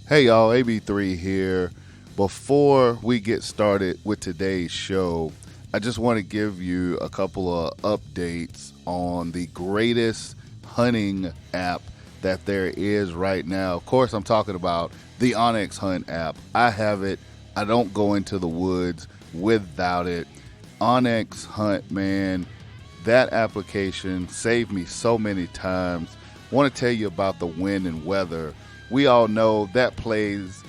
Hey y'all, AB3 here. Before we get started with today's show, I just want to give you a couple of updates on the greatest hunting app that there is right now. Of course, I'm talking about the Onyx Hunt app. I have it. I don't go into the woods without it. Onyx Hunt, man, that application saved me so many times. I want to tell you about the wind and weather. We all know that plays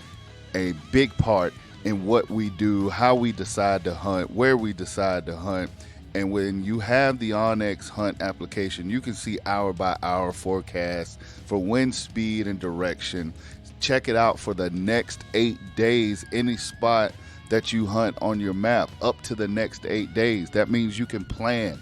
a big part in what we do, how we decide to hunt, where we decide to hunt. And when you have the Onyx Hunt application, you can see hour by hour forecasts for wind speed and direction. Check it out for the next 8 days, any spot that you hunt on your map up to the next 8 days. That means you can plan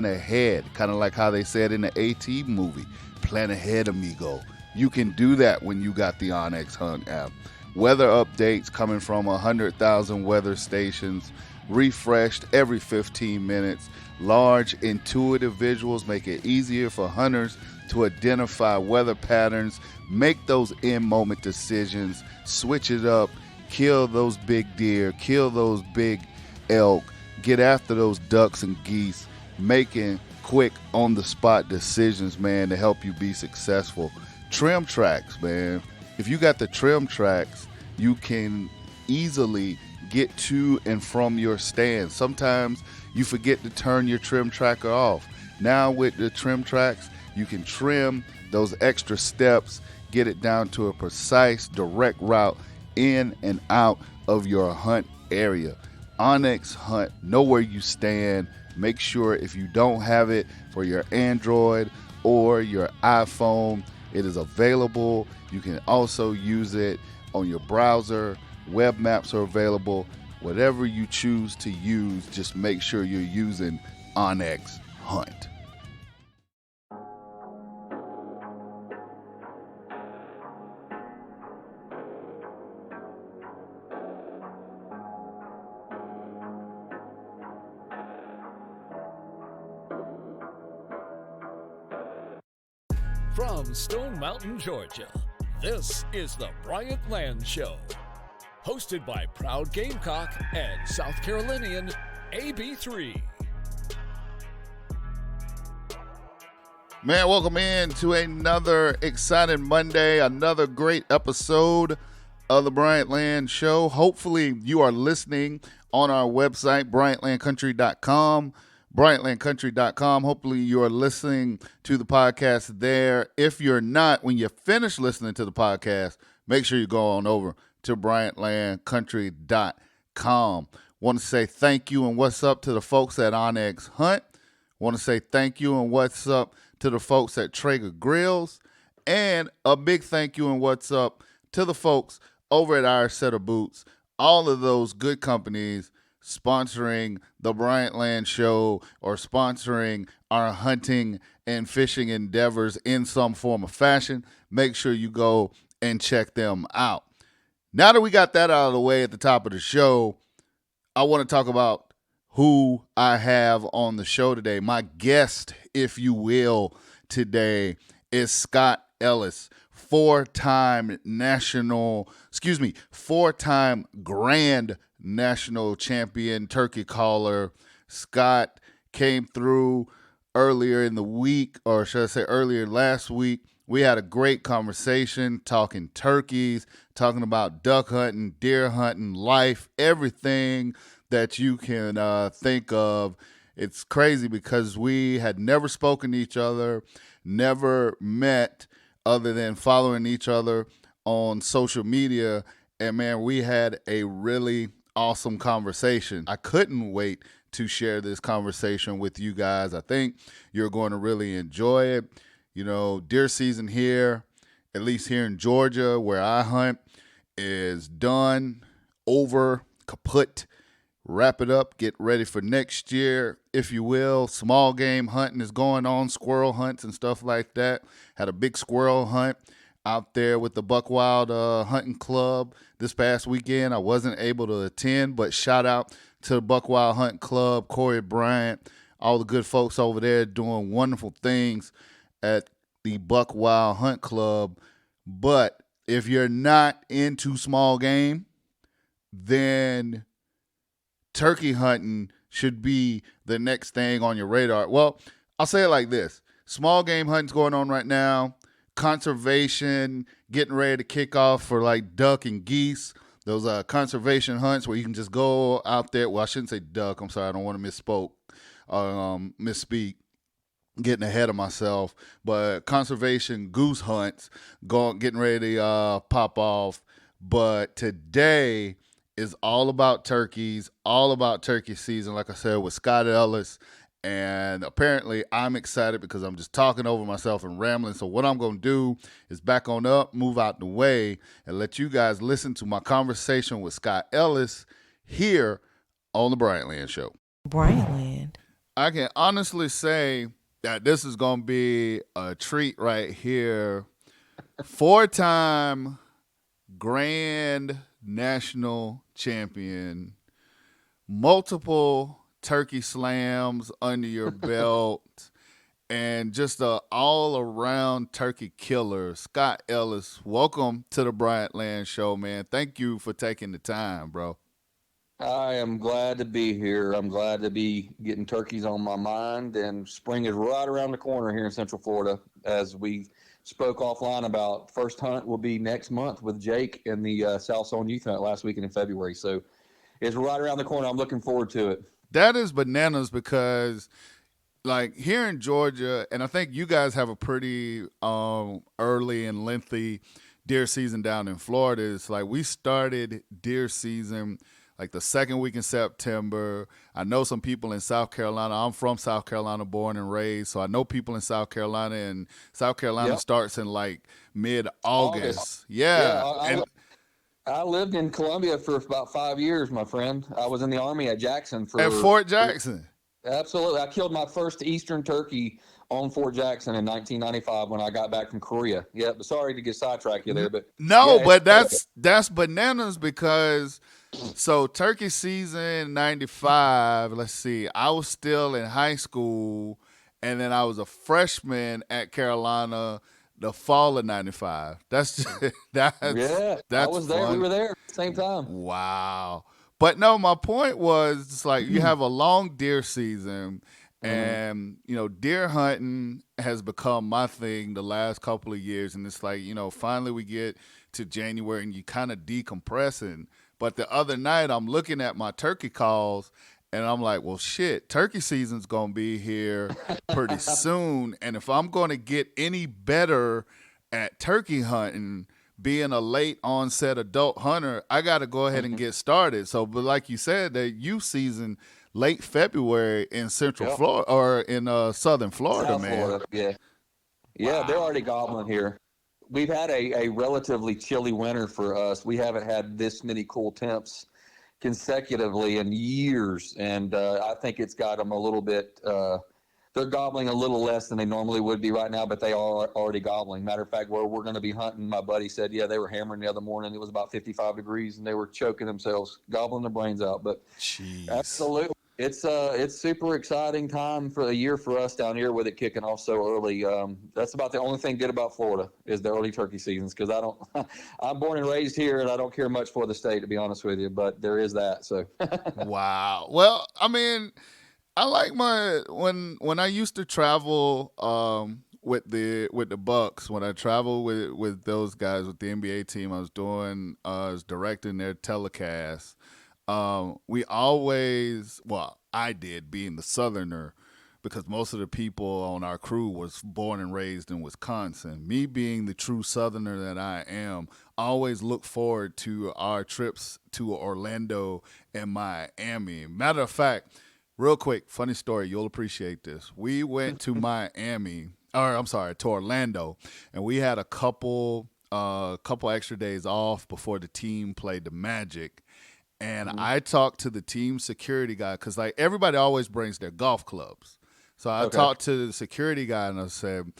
ahead, kind of like how they said in the AT movie, plan ahead, amigo. You can do that when you got the Onyx Hunt app. Weather updates coming from 100,000 weather stations, refreshed every 15 minutes. Large, intuitive visuals make it easier for hunters to identify weather patterns, make those in-moment decisions, switch it up, kill those big deer, kill those big elk, get after those ducks and geese, making quick on-the-spot decisions, man, to help you be successful. Trim tracks, man. If you got the trim tracks, you can easily get to and from your stand. Sometimes you forget to turn your trim tracker off. Now with the trim tracks, you can trim those extra steps, get it down to a precise, direct route in and out of your hunt area. Onyx Hunt, know where you stand. Make sure if you don't have it for your Android or your iPhone, it is available. You can also use it on your browser. Web maps are available. Whatever you choose to use, just make sure you're using Onyx Hunt. From Stone Mountain, Georgia, this is the Bryant Land Show. Hosted by proud Gamecock and South Carolinian AB3. Man, welcome in to another exciting Monday, another great episode of the Bryant Land Show. Hopefully you are listening on our website, bryantlandcountry.com. bryantlandcountry.com. Hopefully you are listening to the podcast there. If you're not, when you finish listening to the podcast, make sure you go on over to bryantlandcountry.com. Want to say thank you and what's up to the folks at Onyx Hunt. Want to say thank you and what's up to the folks at Traeger Grills. And a big thank you and what's up to the folks over at Our Set of Boots. All of those good companies sponsoring the Bryant Land Show or sponsoring our hunting and fishing endeavors in some form or fashion. Make sure you go and check them out. Now that we got that out of the way at the top of the show, I want to talk about who I have on the show today. My guest, if you will, today is Scott Ellis, four-time grand national champion turkey caller. Scott came through earlier in the week, or should I say earlier last week. We had a great conversation talking turkeys, talking about duck hunting, deer hunting, life, everything that you can think of. It's crazy because we had never spoken to each other, never met other than following each other on social media. And man, we had a really awesome conversation. I couldn't wait to share this conversation with you guys. I think you're going to really enjoy it. You know, deer season here, at least here in Georgia where I hunt, is done, over, kaput. Wrap it up, get ready for next year, if you will. Small game hunting is going on, squirrel hunts and stuff like that. Had a big squirrel hunt out there with the Buckwild Hunting Club this past weekend. I wasn't able to attend, but shout out to the Buckwild Hunting Club, Corey Bryant, all the good folks over there doing wonderful things at the Buckwild Hunt Club. But if you're not into small game, then turkey hunting should be the next thing on your radar. Well, I'll say it like this. Small game hunting's going on right now. Conservation getting ready to kick off for like duck and geese. Those conservation hunts where you can just go out there. Well, I shouldn't say duck. I'm sorry. I don't want to misspeak. Getting ahead of myself. But conservation goose hunts getting ready to pop off. But today is all about turkeys, all about turkey season, like I said, with Scott Ellis. And apparently I'm excited because I'm just talking over myself and rambling. So what I'm going to do is back on up, move out the way, and let you guys listen to my conversation with Scott Ellis here on the Bryant Land Show. Bryant Land. I can honestly say that this is going to be a treat right here. 4-time Grand National Champion, multiple turkey slams under your belt, and just a all-around turkey killer. Scott Ellis, welcome to the Bryant Land Show, man. Thank you for taking the time, bro. I am glad to be here. I'm glad to be getting turkeys on my mind, and spring is right around the corner here in Central Florida. As we spoke offline about, first hunt will be next month with Jake and the South Zone Youth Hunt last weekend in February. So it's right around the corner. I'm looking forward to it. That is bananas because, like, here in Georgia, and I think you guys have a pretty early and lengthy deer season down in Florida. It's like we started deer season like the second week in September. I know some people in South Carolina. I'm from South Carolina, born and raised, so I know people in South Carolina, and South Carolina starts in like mid-August. Yeah. I lived in Columbia for about 5 years, my friend. I was in the Army at Jackson at Fort Jackson. Absolutely. I killed my first Eastern turkey on Fort Jackson in 1995 when I got back from Korea. Yeah, but sorry to get sidetracked you there, but no, but that's bananas because so turkey season 95, let's see, I was still in high school, and then I was a freshman at Carolina the fall of 95. That's that's I was there. Fun. We were there at the same time. Wow. But no, my point was it's like you have a long deer season, and deer hunting has become my thing the last couple of years, and it's like finally we get to January and you kind of decompressing. But the other night I'm looking at my turkey calls, and I'm like, well, shit, turkey season's going to be here pretty soon. And if I'm going to get any better at turkey hunting, being a late onset adult hunter, I got to go ahead and get started. So, but like you said, the youth season, late February in Central Florida or in Southern Florida, South Florida, yeah. Wow. They're already gobbling here. We've had a relatively chilly winter for us. We haven't had this many cool temps consecutively in years, and I think it's got them a little bit they're gobbling a little less than they normally would be right now, but they are already gobbling. Matter of fact, where we're going to be hunting, my buddy said, they were hammering the other morning. It was about 55 degrees, and they were choking themselves, gobbling their brains out. But jeez. Absolutely. It's super exciting time for the year for us down here with it kicking off so early. That's about the only thing good about Florida is the early turkey seasons, because I'm born and raised here, and I don't care much for the state, to be honest with you, but there is that. So wow. Well, I mean, I like when I used to travel with the Bucks, when I traveled with those guys with the NBA team, I was directing their telecast. I did, being the Southerner, because most of the people on our crew was born and raised in Wisconsin. Me being the true Southerner that I am, I always look forward to our trips to Orlando and Miami. Matter of fact, real quick, funny story, you'll appreciate this. We went to to Orlando, and we had a couple extra days off before the team played the Magic. And I talked to the team security guy because, like, everybody always brings their golf clubs. So I talked to the security guy and I said,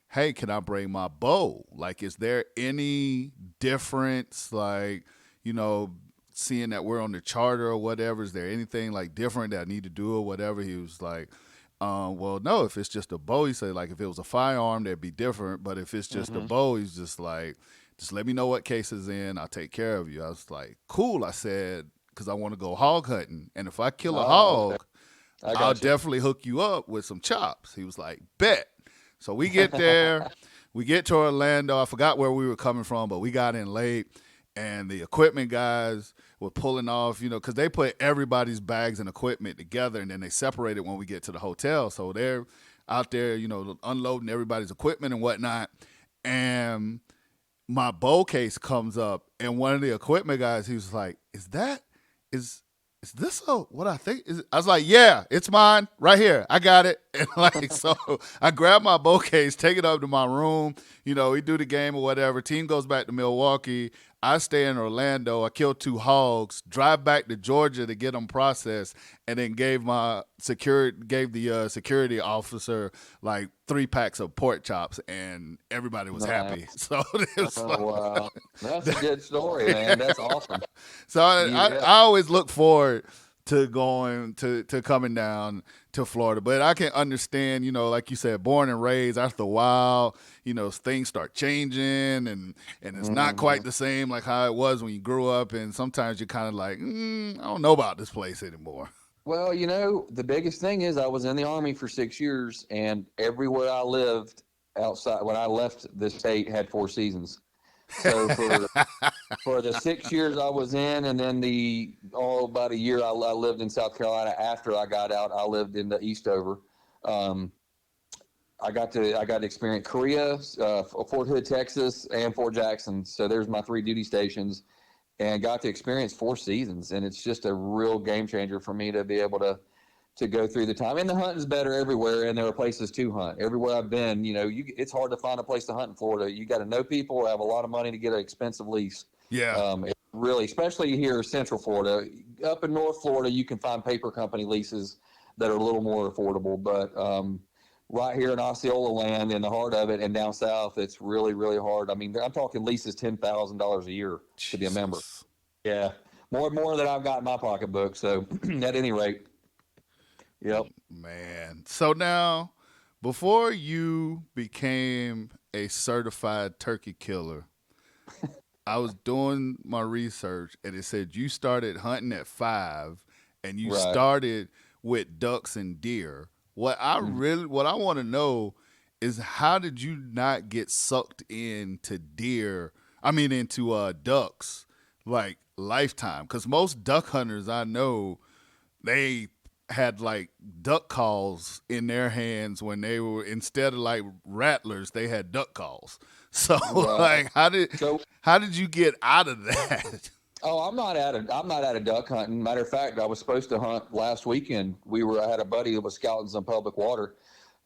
hey, can I bring my bow? Like, is there any difference, like, seeing that we're on the charter or whatever? Is there anything, like, different that I need to do or whatever? He was like, well, no, if it's just a bow, he said, like, if it was a firearm, that'd be different. But if it's just a bow, he's just like, Just let me know what case is in. I'll take care of you. I was like, cool. I said, because I want to go hog hunting. And if I kill a hog, okay. I'll definitely hook you up with some chops. He was like, bet. So we get there. We get to Orlando. I forgot where we were coming from, but we got in late. And the equipment guys were pulling off, because they put everybody's bags and equipment together, and then they separate it when we get to the hotel. So they're out there, unloading everybody's equipment and whatnot. And my bow case comes up, and one of the equipment guys, he was like, is this what I think? I was like, yeah, it's mine right here. I got it. And so I grab my bow case, take it up to my room. We do the game or whatever. Team goes back to Milwaukee. I stay in Orlando. I kill 2 hogs, drive back to Georgia to get them processed, and then gave the security officer like 3 packs of pork chops, and everybody was happy. So wow, that's a good story, man. That's awesome. So I always look forward to going to coming down to Florida, but I can understand, like you said, born and raised. After a while, things start changing, and it's not quite the same like how it was when you grew up. And sometimes you're kind of like, I don't know about this place anymore. Well, the biggest thing is I was in the Army for 6 years, and everywhere I lived outside when I left the state had 4 seasons. So for the 6 years I was in, and then about a year I lived in South Carolina after I got out. I lived in the Eastover. I got to experience Korea, Fort Hood, Texas, and Fort Jackson. So there's my 3 duty stations, and got to experience 4 seasons. And it's just a real game changer for me to be able to go through the time. And the hunt is better everywhere, and there are places to hunt. Everywhere I've been, it's hard to find a place to hunt in Florida. You got to know people or have a lot of money to get an expensive lease. Yeah. Really, especially here in Central Florida. Up in North Florida, you can find paper company leases that are a little more affordable. But right here in Osceola land, in the heart of it, and down south, it's really, really hard. I mean, I'm talking leases $10,000 a year to be a member. Yeah, more than I've got in my pocketbook. So at any rate. Yep. Man. So now, before you became a certified turkey killer, I was doing my research, and it said you started hunting at 5, and you started with ducks and deer. What I want to know is, how did you not get sucked into ducks like lifetime? Because most duck hunters I know, they had like duck calls in their hands when they were, instead of like rattlers, they had duck calls. So like, how did you get out of that? Oh, I'm not out of duck hunting. Matter of fact, I was supposed to hunt last weekend. I had a buddy that was scouting some public water,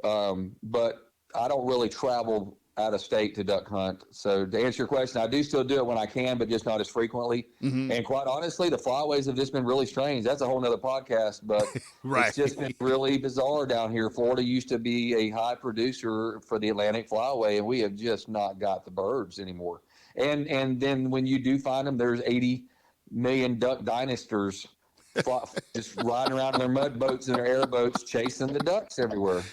but I don't really travel out of state to duck hunt. So to answer your question, I do still do it when I can, but just not as frequently. Mm-hmm. And quite honestly, the flyways have just been really strange. That's a whole nother podcast, but It's just been really bizarre down here. Florida used to be a high producer for the Atlantic flyway, and we have just not got the birds anymore. And then when you do find them, there's 80 million duck dynasters just riding around in their mud boats and their airboats chasing the ducks everywhere.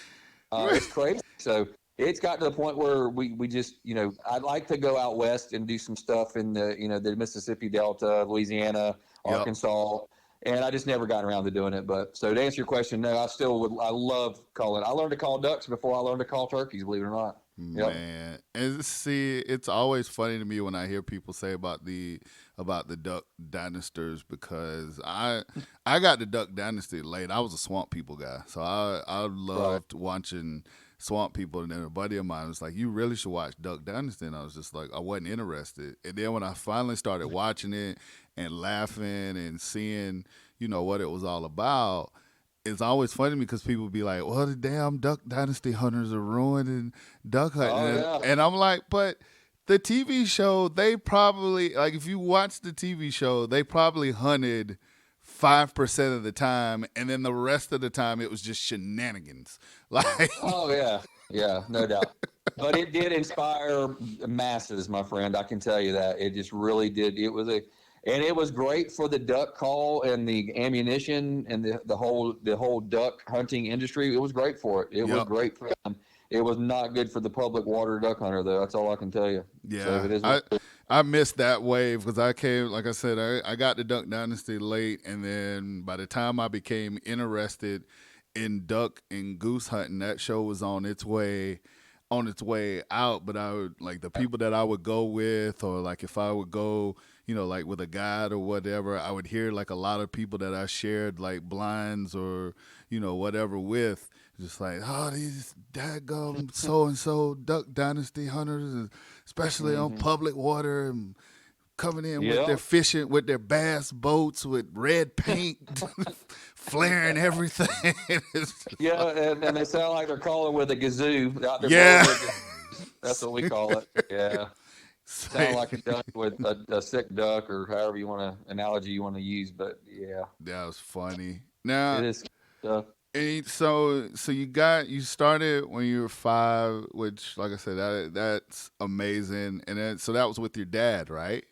It's crazy. So it's got to the point where we just, I'd like to go out west and do some stuff in the Mississippi Delta, Louisiana, Arkansas, and I just never got around to doing it. But so to answer your question, no, I love calling. I learned to call ducks before I learned to call turkeys, believe it or not. Man, and see, it's always funny to me when I hear people say about the duck dynasters, because I got the duck dynasty late. I was a swamp people guy, so I loved watching swamp people. And then a buddy of mine was like, "You really should watch Duck Dynasty," and I was just like, I wasn't interested. And then when I finally started watching it and laughing and seeing, what it was all about, it's always funny because people be like, well, the damn Duck Dynasty hunters are ruining duck hunting. Oh, yeah. And I'm like, but the TV show, they probably, like, if you watch the TV show, they probably hunted 5% of the time, and then the rest of the time it was just shenanigans. Like, oh, yeah, no doubt. But it did inspire masses, my friend. I can tell you that. It just really did. And it was great for the duck call and the ammunition and the whole duck hunting industry. It was great for it. It was great for them. It was not good for the public water duck hunter, though. That's all I can tell you. Yeah, So it is I missed that wave because I came, like I said, I got to Duck Dynasty late, and then by the time I became interested in duck and goose hunting, that show was on its way out. But I would, like, the people that I would go with, or like if I would go, like with a guide or whatever, I would hear like a lot of people that I shared like blinds or whatever with, just like, oh, these daggum so and so Duck Dynasty hunters, especially on public water, and coming in with their fishing, with their bass boats with red paint, flaring everything. and they sound like they're calling with a kazoo out there. Yeah, that's what we call it. Yeah, sound like a duck with a sick duck, or however you want to analogy you want to use. But yeah, that was funny. Now it is tough. And so you started when you were 5, which, like I said, that's amazing. And then so that was with your dad, right?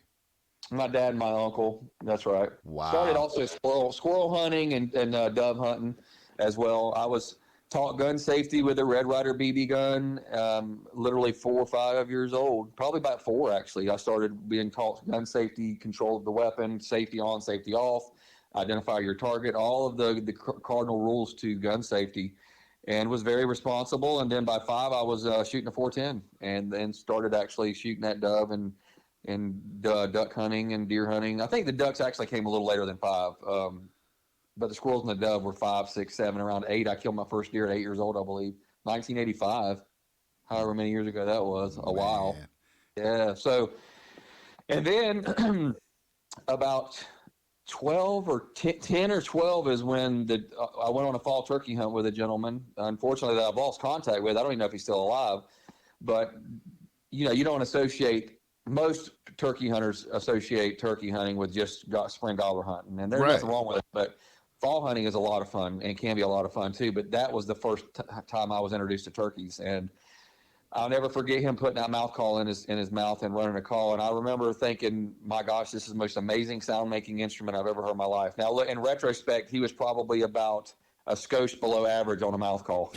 My dad and my uncle. That's right. Wow. Started also squirrel hunting and dove hunting as well. I was taught gun safety with a Red Ryder BB gun, literally 4 or 5 years old, probably about 4 actually. I started being taught gun safety, control of the weapon, safety on, safety off, identify your target, all of the cardinal rules to gun safety, and was very responsible. And then by 5, I was shooting a 410, and then started actually shooting at dove and duck hunting and deer hunting. I think the ducks actually came a little later than 5, but the squirrels and the dove were 5, 6, 7, around 8. I killed my first deer at 8 years old, I believe, 1985, however many years ago that was, a while. Yeah. So, and then about 12 or 10 or 12 is when I went on a fall turkey hunt with a gentleman, unfortunately, that I've lost contact with. I don't even know if he's still alive, but you don't associate, most turkey hunters associate turkey hunting with just spring gobbler hunting, and there's nothing wrong with it, but fall hunting is a lot of fun and can be a lot of fun too. But that was the first time I was introduced to turkeys, and I'll never forget him putting that mouth call in his mouth and running a call. And I remember thinking, my gosh, this is the most amazing sound making instrument I've ever heard in my life. Now, look, in retrospect, he was probably about a skosh below average on a mouth call.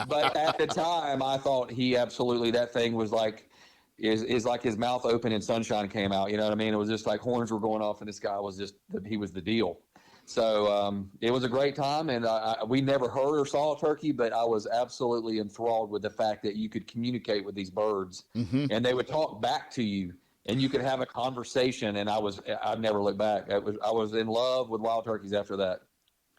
But at the time, I thought that thing was like, is like his mouth open and sunshine came out. You know what I mean? It was just like horns were going off, and this guy was he was the deal. So it was a great time, and we never heard or saw a turkey, but I was absolutely enthralled with the fact that you could communicate with these birds, and they would talk back to you, and you could have a conversation. And I've never looked back. I was in love with wild turkeys after that.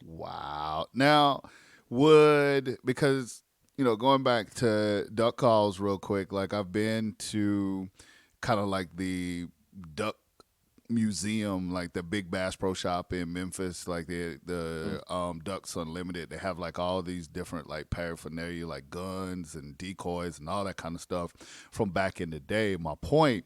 Wow. Now, because going back to duck calls real quick, like I've been to kind of like the duck museum, like the Big Bass Pro Shop in Memphis, like the Ducks Unlimited. They have like all these different like paraphernalia, like guns and decoys and all that kind of stuff from back in the day. My point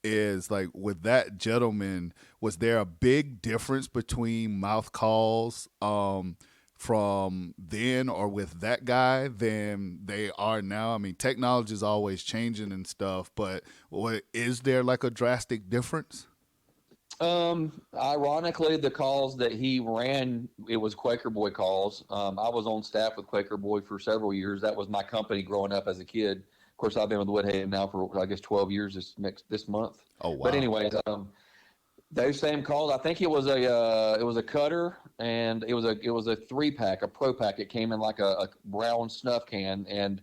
is, like, with that gentleman, was there a big difference between mouth calls from then or with that guy than they are now? I mean, technology is always changing and stuff, but is there like a drastic difference? Ironically, the calls that he ran, it was Quaker Boy calls. I was on staff with Quaker Boy for several years. That was my company growing up as a kid. Of course, I've been with Woodhaven now for, I guess, 12 years this month. Oh, wow. But anyways, those same calls, I think it was a cutter, and it was a 3-pack, a pro pack. It came in like a brown snuff can, and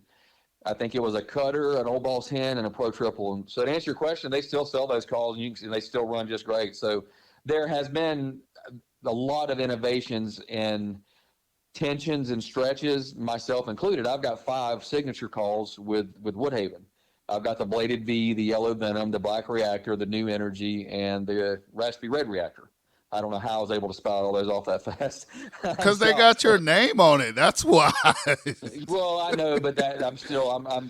I think it was a cutter, an old boss hen, and a pro triple. And so to answer your question, they still sell those calls, and they still run just great. So there has been a lot of innovations in tensions and stretches, myself included. I've got 5 signature calls with Woodhaven. I've got the Bladed V, the Yellow Venom, the Black Reactor, the New Energy, and the Raspy Red Reactor. I don't know how I was able to spout all those off that fast. Because they got your name on it. That's why. Well, I know, but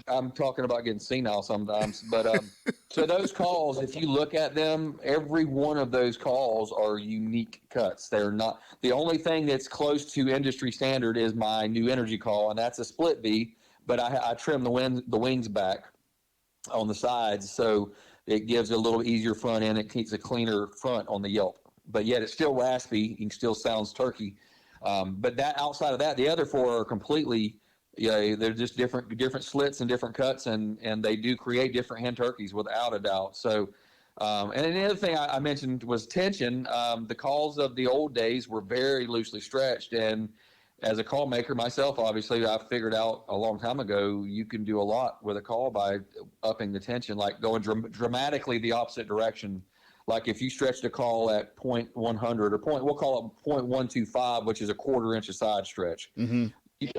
I'm talking about getting senile sometimes. But so those calls, if you look at them, every one of those calls are unique cuts. They're not, the only thing that's close to industry standard is my New Energy call, and that's a split V. But I trim the wings back on the sides, so it gives a little easier front end. It keeps a cleaner front on the yelp. But yet it's still raspy. It still sounds turkey. But that outside of that, the other 4 are completely Yeah, they're just different slits and different cuts, and they do create different hen turkeys without a doubt. So, and the other thing I mentioned was tension. The calls of the old days were very loosely stretched, and as a call maker myself, obviously, I figured out a long time ago you can do a lot with a call by upping the tension, like going dramatically the opposite direction. Like if you stretched a call at point 100 or point, we'll call it point 125, which is a quarter inch of side stretch. Mm-hmm.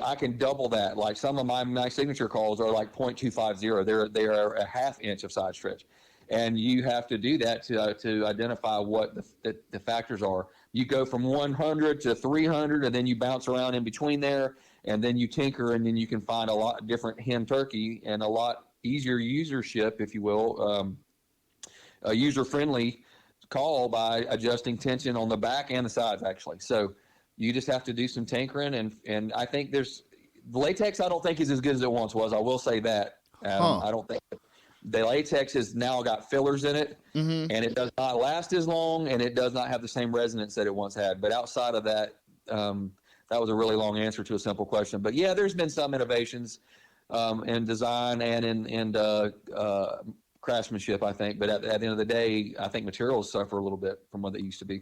I can double that. Like some of my signature calls are like 0.250. They're a half inch of side stretch, and you have to do that to identify what the factors are. You go from 100 to 300, and then you bounce around in between there, and then you tinker, and then you can find a lot different hen turkey and a lot easier usership, if you will, a user friendly call by adjusting tension on the back and the sides actually. So you just have to do some tinkering, and I think there's the latex. I don't think is as good as it once was. I will say that. I don't think the latex has now got fillers in it, and it does not last as long, and it does not have the same resonance that it once had. But outside of that, that was a really long answer to a simple question. But yeah, there's been some innovations in design and in craftsmanship, I think. But at the end of the day, I think materials suffer a little bit from what they used to be.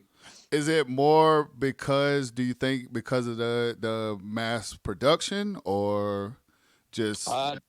Is it more because, do you think, because of the mass production, or just the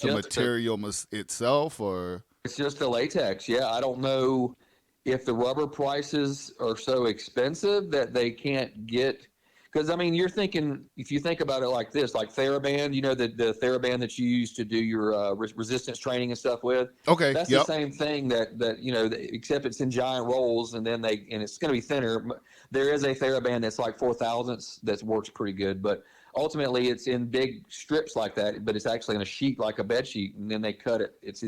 material itself, or it's just the latex? Yeah, I don't know if the rubber prices are so expensive that they can't get. Because I mean, you're thinking, if you think about it like this, like TheraBand, you know, the TheraBand that you use to do your resistance training and stuff with. Okay, that's the same thing that you know, except it's in giant rolls, and then it's going to be thinner. There is a TheraBand that's like 4/1000 that works pretty good, but ultimately it's in big strips like that. But it's actually in a sheet like a bed sheet, and then they cut it. It's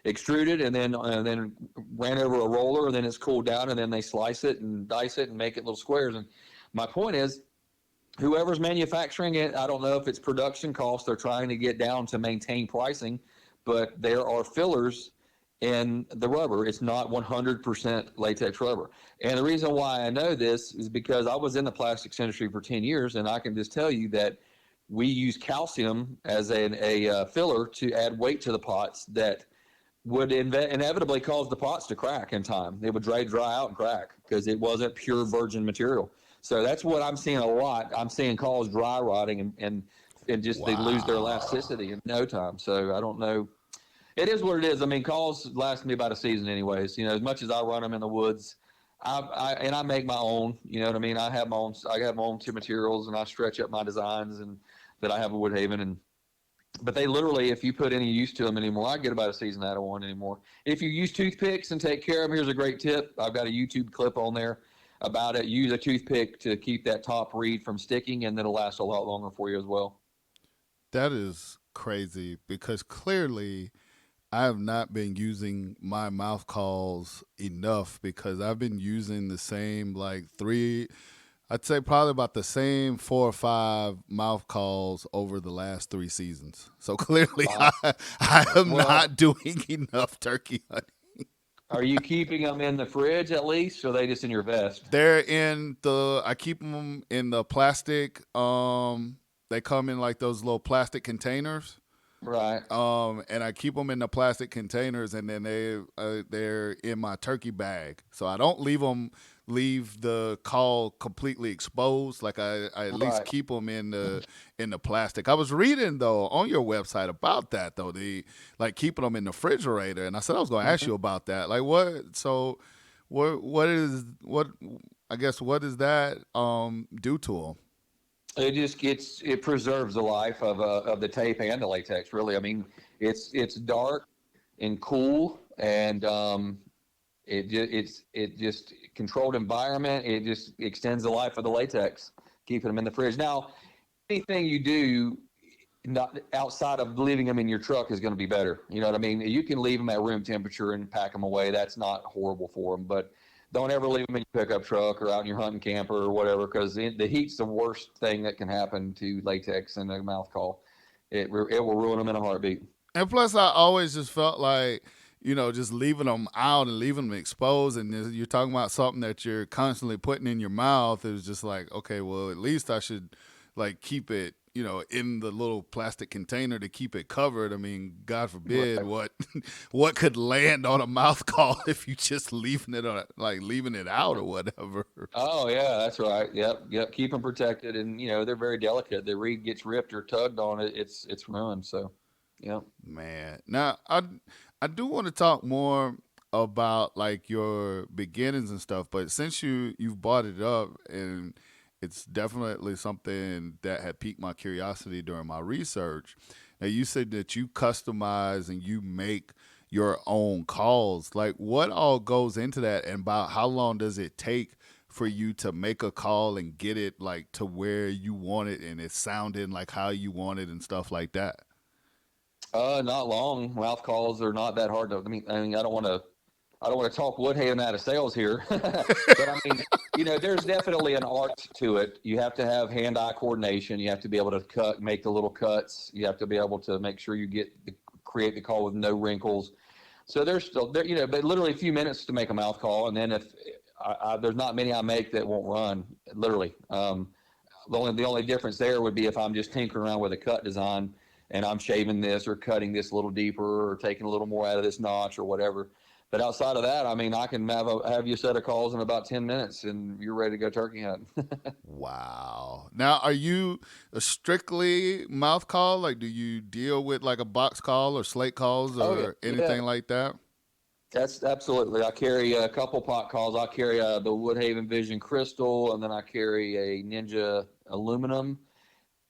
extruded and then ran over a roller, and then it's cooled down, and then they slice it and dice it and make it little squares. And my point is, whoever's manufacturing it, I don't know if it's production costs they're trying to get down to maintain pricing, but there are fillers in the rubber. It's not 100% latex rubber. And the reason why I know this is because I was in the plastics industry for 10 years, and I can just tell you that we use calcium as a filler to add weight to the pots that would inevitably cause the pots to crack in time. It would dry out and crack because it wasn't pure virgin material. So that's what I'm seeing a lot. I'm seeing calls dry rotting and just They lose their elasticity in no time. So I don't know. It is what it is. I mean, calls last me about a season anyways. You know, as much as I run them in the woods, I make my own. You know what I mean? I have my own two materials, and I stretch up my designs and that I have at Woodhaven. But they literally, if you put any use to them anymore, I get about a season out of one anymore. If you use toothpicks and take care of them, here's a great tip. I've got a YouTube clip on there about it. Use a toothpick to keep that top reed from sticking, and it'll last a lot longer for you as well. That is crazy, because clearly I have not been using my mouth calls enough, because I've been using the same I'd say probably about the same 4 or 5 mouth calls over the last 3 seasons. So clearly I am not doing enough turkey hunting. Are you keeping them in the fridge at least, or are they just in your vest? I keep them in the plastic. They come in like those little plastic containers. Right. And I keep them in the plastic containers, and then they're in my turkey bag. So I don't leave the call completely exposed. Like I at least keep them in the plastic. I was reading though on your website about that though, keeping them in the refrigerator, and I said I was going to ask you about that. Like what? So what is that do to them? It preserves the life of the tape and the latex. Really, I mean, it's dark and cool, and it just controlled environment. It just extends the life of the latex, keeping them in the fridge. Now, anything you do not outside of leaving them in your truck is going to be better. You know what I mean? You can leave them at room temperature and pack them away. That's not horrible for them, but don't ever leave them in your pickup truck or out in your hunting camper or whatever, because the heat's the worst thing that can happen to latex and a mouth call. It will ruin them in a heartbeat. And plus, I always just felt like, you know, just leaving them out and leaving them exposed, and you're talking about something that you're constantly putting in your mouth. It was just like, okay, well, at least I should like keep it, in the little plastic container to keep it covered. I mean, God forbid what what could land on a mouth call if you just leaving it leaving it out or whatever. Oh yeah, that's right. Yep. Keep them protected, and they're very delicate. The reed gets ripped or tugged on it, it's ruined. So, yep. Man, now I do want to talk more about like your beginnings and stuff, but since you've brought it up, and it's definitely something that had piqued my curiosity during my research. Now you said that you customize and you make your own calls. Like what all goes into that, and about how long does it take for you to make a call and get it like to where you want it and it's sounding like how you want it and stuff like that? Not long. Mouth calls are not that hard to. I mean, I don't want to talk Woodhaven out of sales here, but I mean, there's definitely an art to it. You have to have hand-eye coordination. You have to be able to make the little cuts. You have to be able to make sure you create the call with no wrinkles. So there's still there, but literally a few minutes to make a mouth call, and then if there's not many I make that won't run, literally. The only difference there would be if I'm just tinkering around with a cut design and I'm shaving this or cutting this a little deeper or taking a little more out of this notch or whatever. But outside of that, I mean, I can have you set of calls in about 10 minutes and you're ready to go turkey hunting. Wow. Now, are you a strictly mouth call? Like, do you deal with like a box call or slate calls or anything like that? That's absolutely. I carry a couple pot calls. I carry the Woodhaven Vision Crystal, and then I carry a Ninja Aluminum.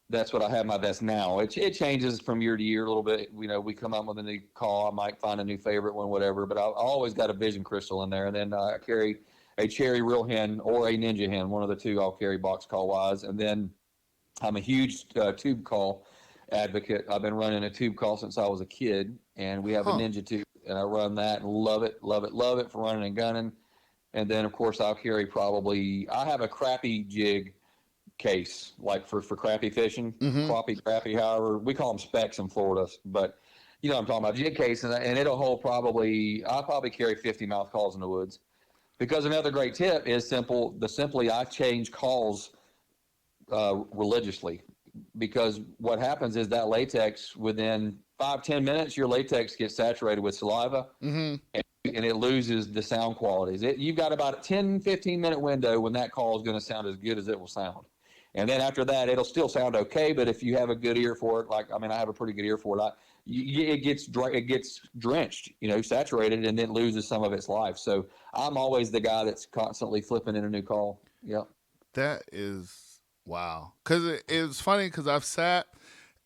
That's what I have my vest now. It changes from year to year a little bit. We come up with a new call. I might find a new favorite one, whatever. But I always got a Vision Crystal in there. And then I carry a Cherry Real Hen or a Ninja Hen. One of the two I'll carry box call wise. And then I'm a huge tube call advocate. I've been running a tube call since I was a kid. And we have a Ninja tube. And I run that and love it for running and gunning. And then, of course, I'll carry I have a crappie jig case, like for crappie fishing, crappie, however we call them specs in Florida, but I'm talking about jig case, and it'll hold I'll probably carry 50 mouth calls in the woods. Because another great tip is simply I change calls religiously, because what happens is that latex, within 5-10 minutes your latex gets saturated with saliva, and it loses the sound qualities. You've got about a 10-15 minute window when that call is going to sound as good as it will sound. And then after that, it'll still sound okay. But if you have a good ear for it, I have a pretty good ear for it. It gets drenched, saturated, and then loses some of its life. So I'm always the guy that's constantly flipping in a new call. Yep. That is wow. Because it's funny because I've sat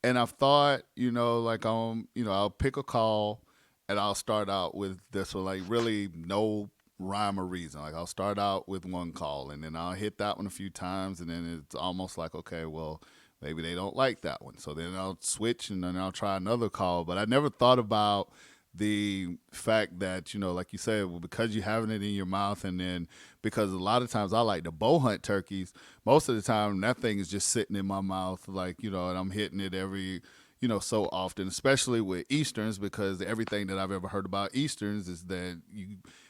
and I've thought, I'll pick a call and I'll start out with this one, like really no rhyme or reason. Like I'll start out with one call and then I'll hit that one a few times and then it's almost like, okay, well, maybe they don't like that one. So then I'll switch and then I'll try another call. But I never thought about the fact that, like you said, well, because you're having it in your mouth, and then because a lot of times I like to bow hunt turkeys, most of the time that thing is just sitting in my mouth, like, and I'm hitting it every so often, especially with Easterns, because everything that I've ever heard about Easterns is that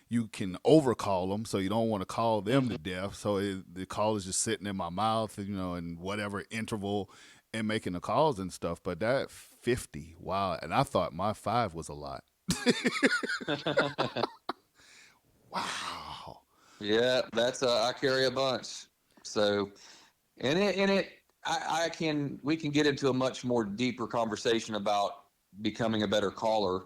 you can overcall them, so you don't want to call them to death. So the call is just sitting in my mouth, in whatever interval, and making the calls and stuff. But that 50, wow! And I thought my 5 was a lot. Wow. Yeah, that's I carry a bunch. So, we can get into a much more deeper conversation about becoming a better caller.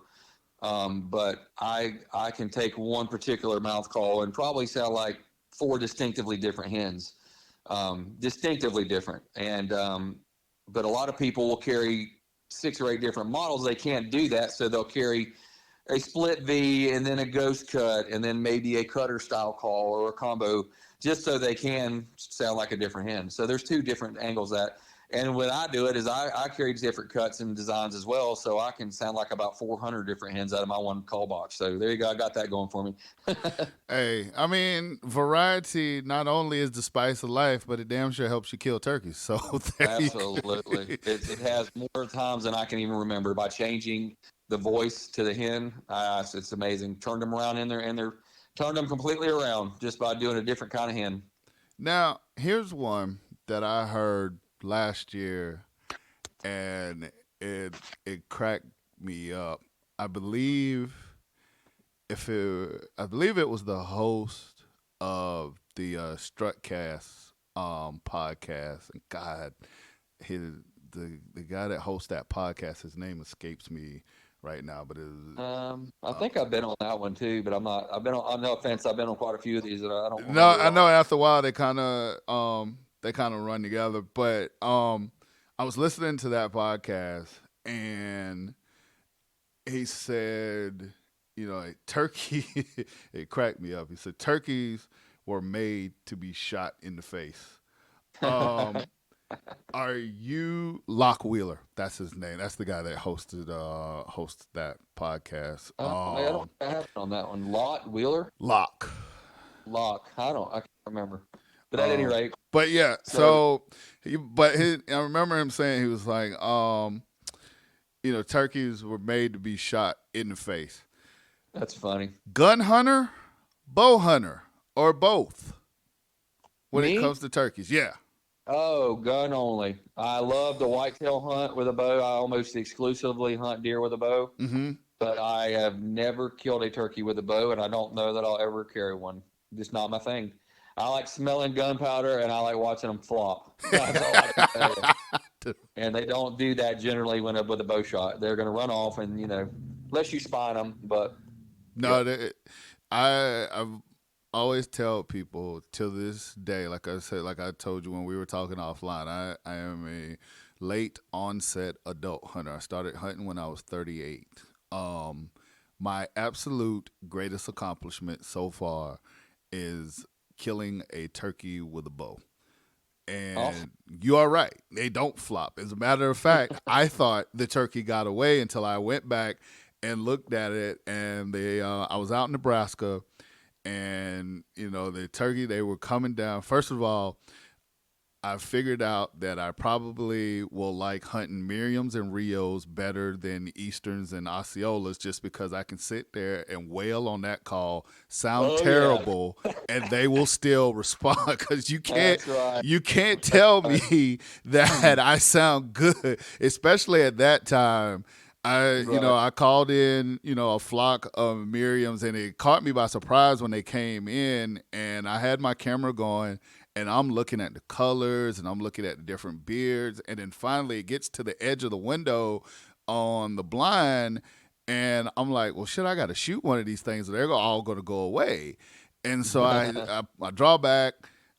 But I can take one particular mouth call and probably sound like 4 distinctively different hens, distinctively different. And but a lot of people will carry 6 or 8 different models. They can't do that, so they'll carry a split V and then a ghost cut and then maybe a cutter style call or a combo, just so they can sound like a different hen. So there's 2 different angles that. And when I do it is I carry different cuts and designs as well, so I can sound like about 400 different hens out of my one call box. So there you go. I got that going for me. Hey, I mean, variety not only is the spice of life, but it damn sure helps you kill turkeys. So absolutely. It has more times than I can even remember by changing the voice to the hen. It's amazing. Turned them around in there, and turned them completely around just by doing a different kind of hen. Now, here's one that I heard last year, and it cracked me up. I believe I believe it was the host of the Strutcast podcast. And God, his the guy that hosts that podcast, his name escapes me right now, but it was, I think I've been on that one too, but I'm not. I've been on. No offense, I've been on quite a few of these that I don't no, remember. I know after a while they kind of run together, but I was listening to that podcast and he said, turkey. It cracked me up. He said turkeys were made to be shot in the face. Are you Locke Wheeler? That's his name. That's the guy that hosted that podcast. I don't have it on that one. Wheeler? Locke. I can't remember. But at any rate. But yeah, I remember him saying, he was like, turkeys were made to be shot in the face. That's funny. Gun hunter, bow hunter, or both when it comes to turkeys? Yeah. Oh, gun only. I love the whitetail hunt with a bow. I almost exclusively hunt deer with a bow. Mm-hmm. But I have never killed a turkey with a bow, and I don't know that I'll ever carry one. Just not my thing. I like smelling gunpowder, and I like watching them flop. That's all I can tell you. And they don't do that generally with a bow shot. They're going to run off, and unless you spine them. But no, I've always tell people till this day, like I said, like I told you when we were talking offline, I am a late onset adult hunter. I started hunting when I was 38. My absolute greatest accomplishment so far is killing a turkey with a bow. And you are right. They don't flop. As a matter of fact, I thought the turkey got away until I went back and looked at it. And I was out in Nebraska, and the turkey, they were coming down. First of all, I figured out that I probably will like hunting Miriams and Rios better than Easterns and Osceolas, just because I can sit there and wail on that call, sound terrible, and they will still respond, because you can't tell me that I sound good, especially at that time. I called in, a flock of Miriams, and it caught me by surprise when they came in, and I had my camera going, and I'm looking at the colors, and I'm looking at the different beards, and then finally it gets to the edge of the window on the blind, and I'm like, well, shit, I got to shoot one of these things, or they're all going to go away. And so I draw back.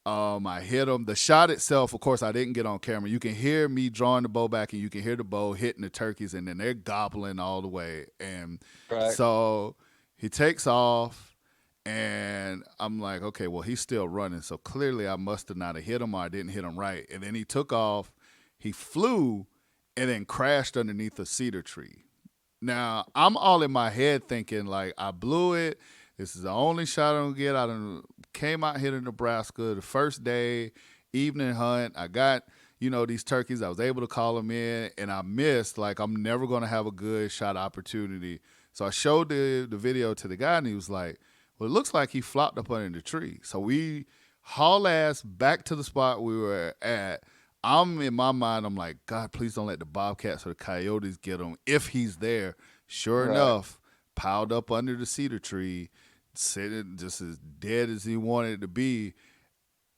I hit them. The shot itself, of course, I didn't get on camera. You can hear me drawing the bow back, and you can hear the bow hitting the turkeys, and then they're gobbling all the way. And so he takes off, and I'm like, okay, well, he's still running. So clearly I must have not hit him, or I didn't hit him right. And then he took off. He flew and then crashed underneath a cedar tree. Now, I'm all in my head thinking, like, I blew it. This is the only shot I'm going to get. I came out here to Nebraska the first day, evening hunt. I got, these turkeys. I was able to call them in, and I missed. Like, I'm never going to have a good shot opportunity. So I showed the video to the guy, and he was like, well, it looks like he flopped up under the tree. So we haul ass back to the spot we were at. In my mind, I'm like, God, please don't let the bobcats or the coyotes get him if he's there. Sure enough, piled up under the cedar tree, sitting just as dead as he wanted to be.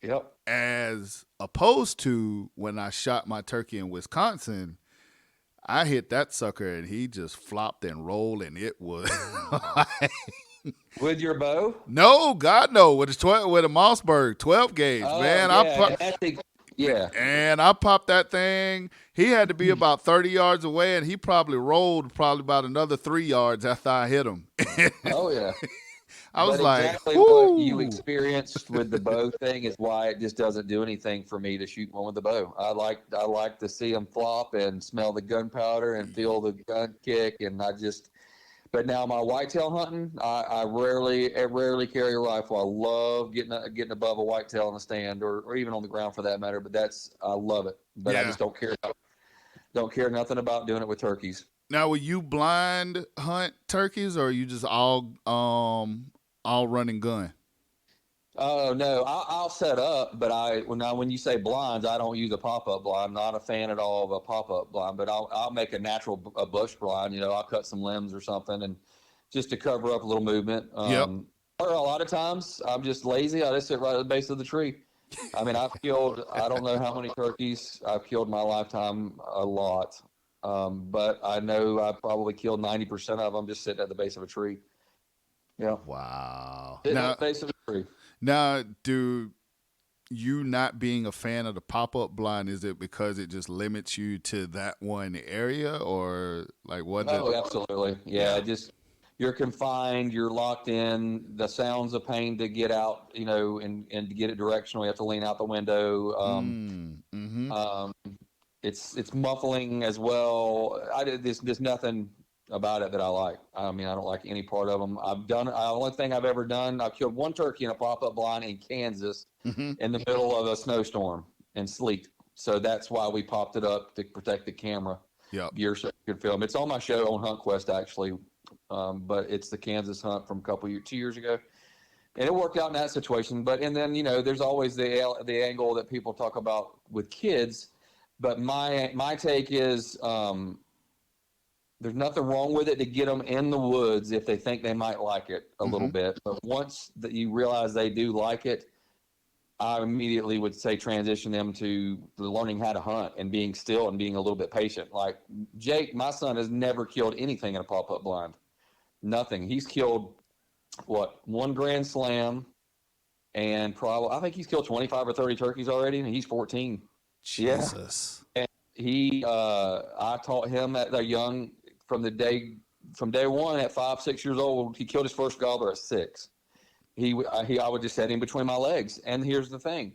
Yep. As opposed to when I shot my turkey in Wisconsin, I hit that sucker and he just flopped and rolled, and it was like, with your bow? No, God, no. With a Mossberg 12 gauge, man. And I popped that thing. He had to be about 30 yards away, and he probably rolled about another 3 yards after I hit him. Oh yeah. I was exactly what you experienced with the bow thing is why it just doesn't do anything for me to shoot one with the bow. I like to see them flop and smell the gunpowder and feel the gun kick, and But now my whitetail hunting, I rarely carry a rifle. I love getting above a whitetail in a stand or even on the ground for that matter. But I love it. But I just don't care nothing about doing it with turkeys. Now, will you blind hunt turkeys, or are you just all run and gun? Oh no, I'll set up, but when you say blinds, I don't use a pop up blind. I'm not a fan at all of a pop up blind, but I'll make a natural a bush blind. I'll cut some limbs or something, and just to cover up a little movement. Yep. Or a lot of times I'm just lazy. I just sit right at the base of the tree. I mean, I've killed I don't know how many turkeys I've killed in my lifetime, a lot, but I know I probably killed 90% of them just sitting at the base of a tree. Yeah, Wow. sitting at the base of a tree. Now, do you not being a fan of the pop up blind, is it because it just limits you to that one area, or like what? Oh, absolutely. Yeah, just you're confined, you're locked in. The sound's a pain to get out, and to get it directional, you have to lean out the window. Mm-hmm. Um, it's muffling as well. There's nothing about it that I like. I mean, I don't like any part of them. The only thing I've ever done, I killed one turkey in a pop up blind in Kansas Mm-hmm. in the middle of a snowstorm and sleet. So that's why we popped it up to protect the camera. Yep. Years so you could film. It's on my show on HuntQuest actually, but it's the Kansas hunt from 2 years ago, and it worked out in that situation. But and then there's always the angle that people talk about with kids, but my take is there's nothing wrong with it to get them in the woods if they think they might like it a little bit. But once that you realize they do like it, I immediately would say transition them to learning how to hunt and being still and being a little bit patient. Like Jake, my son, has never killed anything in a pop-up blind. Nothing. He's killed, one Grand Slam, and I think he's killed 25 or 30 turkeys already, and he's 14. Jesus. Yeah. And I taught him at the young, from day one at 5, 6 years old. He killed his first gobbler at 6. I would just set him between my legs. And here's the thing: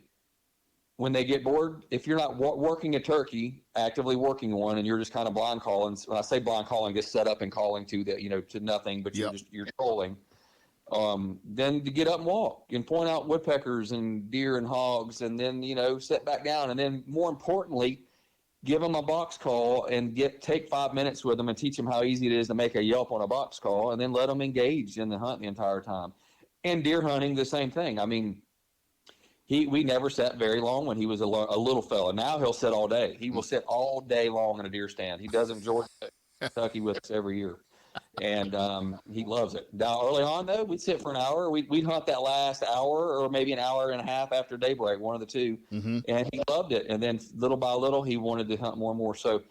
when they get bored, if you're not working a turkey, actively working one, and you're just kind of blind calling. When I say blind calling, just set up and calling to to nothing, but you're trolling. Then to get up and walk and point out woodpeckers and deer and hogs, and then sit back down, and then more importantly, give them a box call and take 5 minutes with them and teach them how easy it is to make a yelp on a box call, and then let them engage in the hunt the entire time. And deer hunting, the same thing. I mean, we never sat very long when he was a little fella. Now he'll sit all day. He will sit all day long in a deer stand. He does enjoy Kentucky with us every year, and he loves it. Now, early on though, we'd sit for an hour. We'd hunt that last hour or maybe an hour and a half after daybreak, one of the two, and he loved it. And then little by little, he wanted to hunt more and more. So,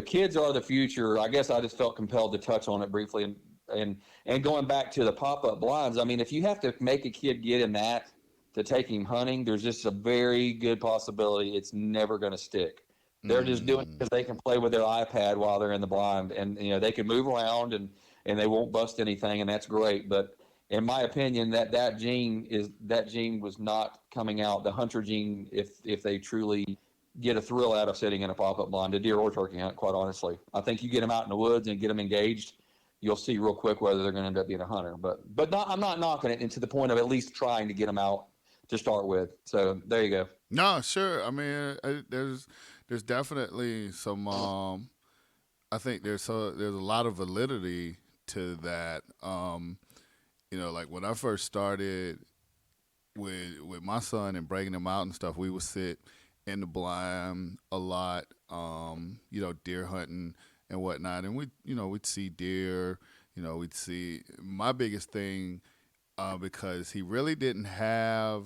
kids are the future. I guess I just felt compelled to touch on it briefly. And going back to the pop-up blinds, I mean, if you have to make a kid get in that to take him hunting, there's just a very good possibility it's never going to stick. They're just doing it because they can play with their iPad while they're in the blind, and they can move around and they won't bust anything, and that's great. But in my opinion, that gene was not coming out, the hunter gene, if they truly get a thrill out of sitting in a pop-up blind, a deer or turkey hunt. Quite honestly, I think you get them out in the woods and get them engaged, you'll see real quick whether they're going to end up being a hunter. But I'm not knocking it, and to the point of at least trying to get them out to start with. So there you go. No, sure. I mean, there's definitely some. I think there's a lot of validity to that. Like when I first started with my son and breaking him out and stuff, we would sit in the blind a lot. Deer hunting and whatnot, and we'd see deer. We'd see. My biggest thing, because he really didn't have,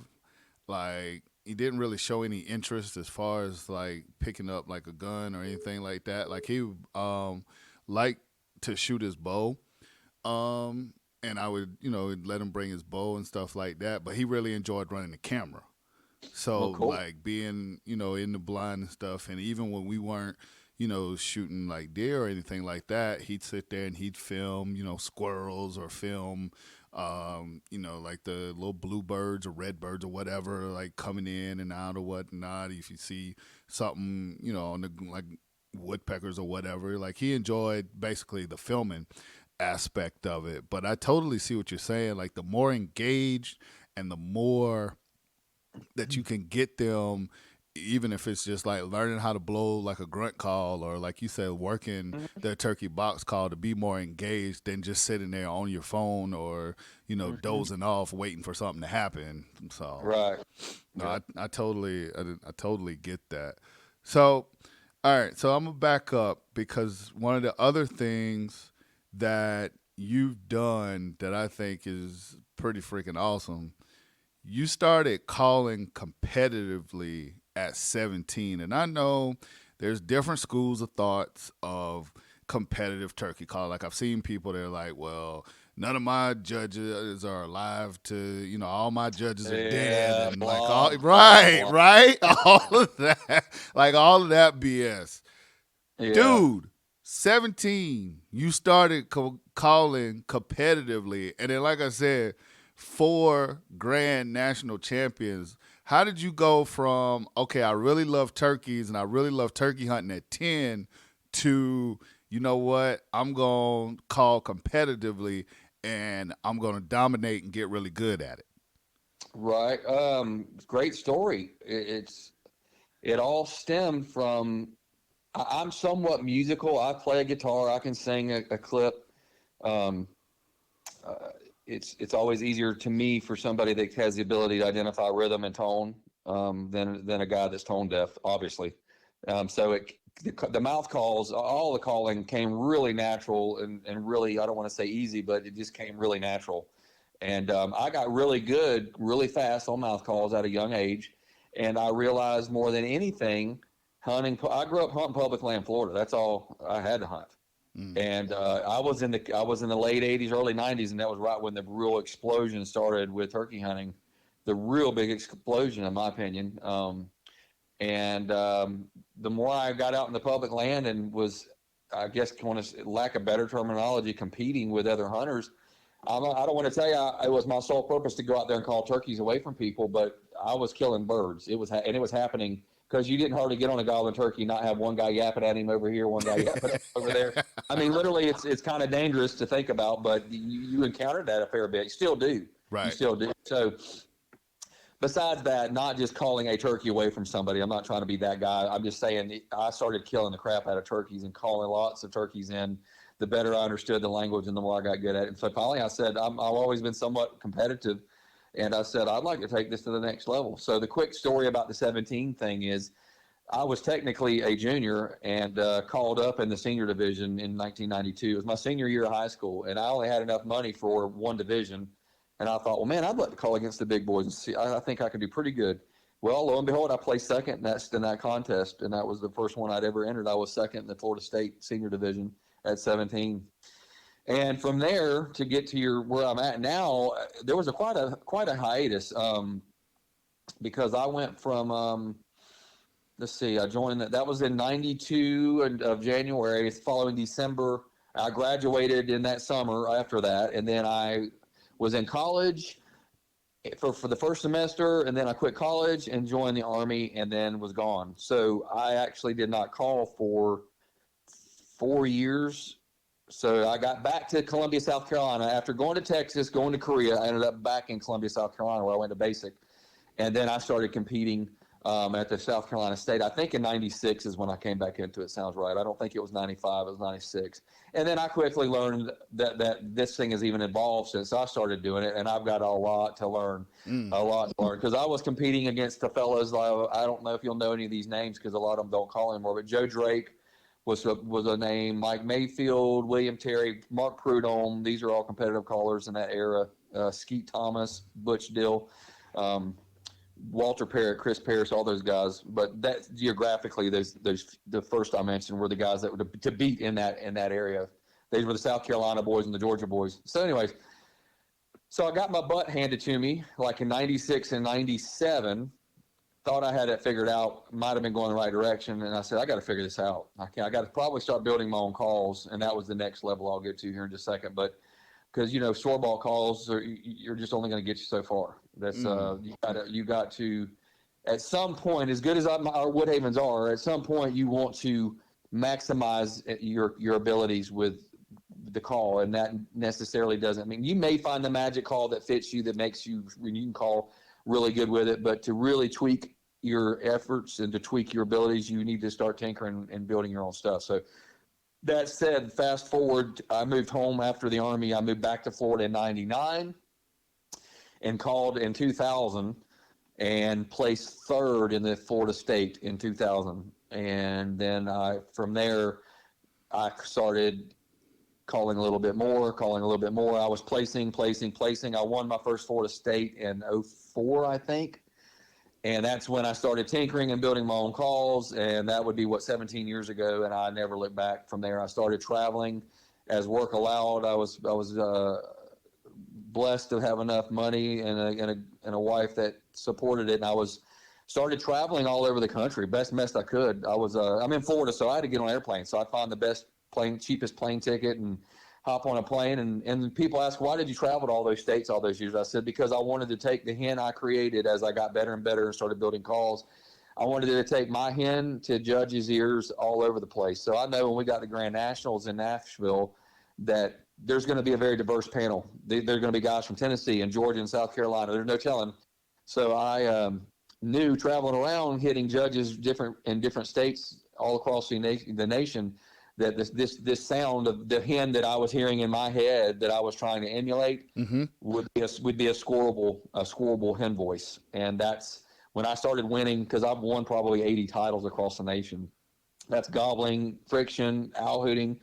he didn't really show any interest as far as like picking up like a gun or anything like that. Like he liked to shoot his bow, and I would let him bring his bow and stuff like that. But he really enjoyed running the camera. So cool. like being in the blind and stuff, and even when we weren't shooting like deer or anything like that, he'd sit there and he'd film squirrels or film like the little bluebirds or redbirds or whatever, like coming in and out or whatnot. If you see something, on the like woodpeckers or whatever, like he enjoyed basically the filming aspect of it. But I totally see what you're saying. Like the more engaged and the more that you can get them even if it's just like learning how to blow like a grunt call, or like you said, working the turkey box call to be more engaged than just sitting there on your phone or, Mm-hmm. dozing off waiting for something to happen. So Right. no, Yep. I totally get that. So, all right, so I'm gonna back up because one of the other things that you've done that I think is pretty freaking awesome, you started calling competitively at 17. And I know there's different schools of thoughts of competitive turkey call. Like I've seen people that are like, well, none of my judges are alive to, all my judges are dead, Yeah, and like all blonde, all right, blonde. right, all of that, like all of that BS. Yeah. Dude, 17, you started calling competitively. And then, like I said, 4 grand national champions. How did you go from, okay, I really love turkeys and I really love turkey hunting at 10 to, you know what, I'm going to call competitively and I'm going to dominate and get really good at it? Right. Great story. It all stemmed from I'm somewhat musical. I play a guitar. I can sing a clip. Um, uh, it's always easier to me for somebody that has the ability to identify rhythm and tone than a guy that's tone deaf, obviously. So the mouth calls, all the calling came really natural and really, I don't want to say easy, but it just came really natural. And I got really good, really fast on mouth calls at a young age. And I realized more than anything, hunting. I grew up hunting public land, Florida. That's all I had to hunt. Mm. And I was in the late '80s, early '90s, and that was right when the real explosion started with turkey hunting, the real big explosion, in my opinion. And the more I got out in the public land and was, I guess, want to lack a better terminology, competing with other hunters. I don't want to tell you it was my sole purpose to go out there and call turkeys away from people, but I was killing birds. And it was happening because you didn't hardly get on a gobbling turkey, not have one guy yapping at him over here, one guy yapping over there. I mean, literally, it's kind of dangerous to think about, but you encountered that a fair bit. You still do. You Right. still do. So besides that, not just calling a turkey away from somebody. I'm not trying to be that guy. I'm just saying I started killing the crap out of turkeys and calling lots of turkeys in. The better I understood the language and the more I got good at it. And so finally I said, I've always been somewhat competitive. And I said, I'd like to take this to the next level. So the quick story about the 17 thing is I was technically a junior and called up in the senior division in 1992. It was my senior year of high school, and I only had enough money for one division. And I thought, well, man, I'd like to call against the big boys and see. I think I could do pretty good. Well, lo and behold, I placed second in that contest, and that was the first one I'd ever entered. I was second in the Florida State senior division at 17. And from there to get to where I'm at now, there was quite a hiatus because I went from let's see, I joined that was in '92 and of January. Following December, I graduated in that summer after that, and then I was in college for the first semester, and then I quit college and joined the Army, and then was gone. So I actually did not call for 4 years. So I got back to Columbia, South Carolina after going to Texas, going to Korea. I ended up back in Columbia, South Carolina, where I went to basic, and then I started competing at the South Carolina State. I think in '96 is when I came back into it. Sounds right. I don't think it was '95. It was '96. And then I quickly learned that this thing has even evolved since I started doing it, and I've got a lot to learn, Mm. a lot to learn. Because I was competing against the fellas. I don't know if you'll know any of these names because a lot of them don't call anymore. But Joe Drake was a name. Mike Mayfield, William Terry, Mark Prudhomme. These are all competitive callers in that era. Skeet Thomas, Butch Dill. Walter Parrott, Chris Parrish, all those guys. But that geographically, those the first I mentioned were the guys that were to beat in that area. These were the South Carolina boys and the Georgia boys. So, anyways, so I got my butt handed to me like in '96 and '97. Thought I had it figured out. Might have been going the right direction, and I said I got to figure this out. I got to probably start building my own calls, and that was the next level I'll get to here in just a second. But because store ball calls you're just only going to get you so far. That's you got to at some point, as good as our Woodhavens are, at some point you want to maximize your abilities with the call, and that necessarily doesn't mean you may find the magic call that fits you, that makes you can call really good with it, but to really tweak your efforts and to tweak your abilities, you need to start tinkering and building your own stuff. So that said, fast forward, I moved home after the Army. I moved back to Florida in 99 and called in 2000 and placed third in the Florida State in 2000. And then from there, I started calling a little bit more. I was placing. I won my first Florida State in 04, I think. And that's when I started tinkering and building my own calls. And that would be, 17 years ago. And I never looked back from there. I started traveling as work allowed. I was blessed to have enough money and a wife that supported it. And I started traveling all over the country, best I could. I'm in Florida, so I had to get on airplanes. So I found the best plane, cheapest plane ticket, and hop on a plane. And people ask, why did you travel to all those states all those years? I said, because I wanted to take the hen I created as I got better and better and started building calls. I wanted to take my hen to judges' ears all over the place. So I know when we got to Grand Nationals in Nashville that there's going to be a very diverse panel. There are going to be guys from Tennessee and Georgia and South Carolina. There's no telling. So I knew traveling around hitting judges in different states all across the nation that this sound of the hen that I was hearing in my head that I was trying to emulate would be a scoreable hen voice. And that's when I started winning, because I've won probably 80 titles across the nation. That's gobbling, friction, owl hooting.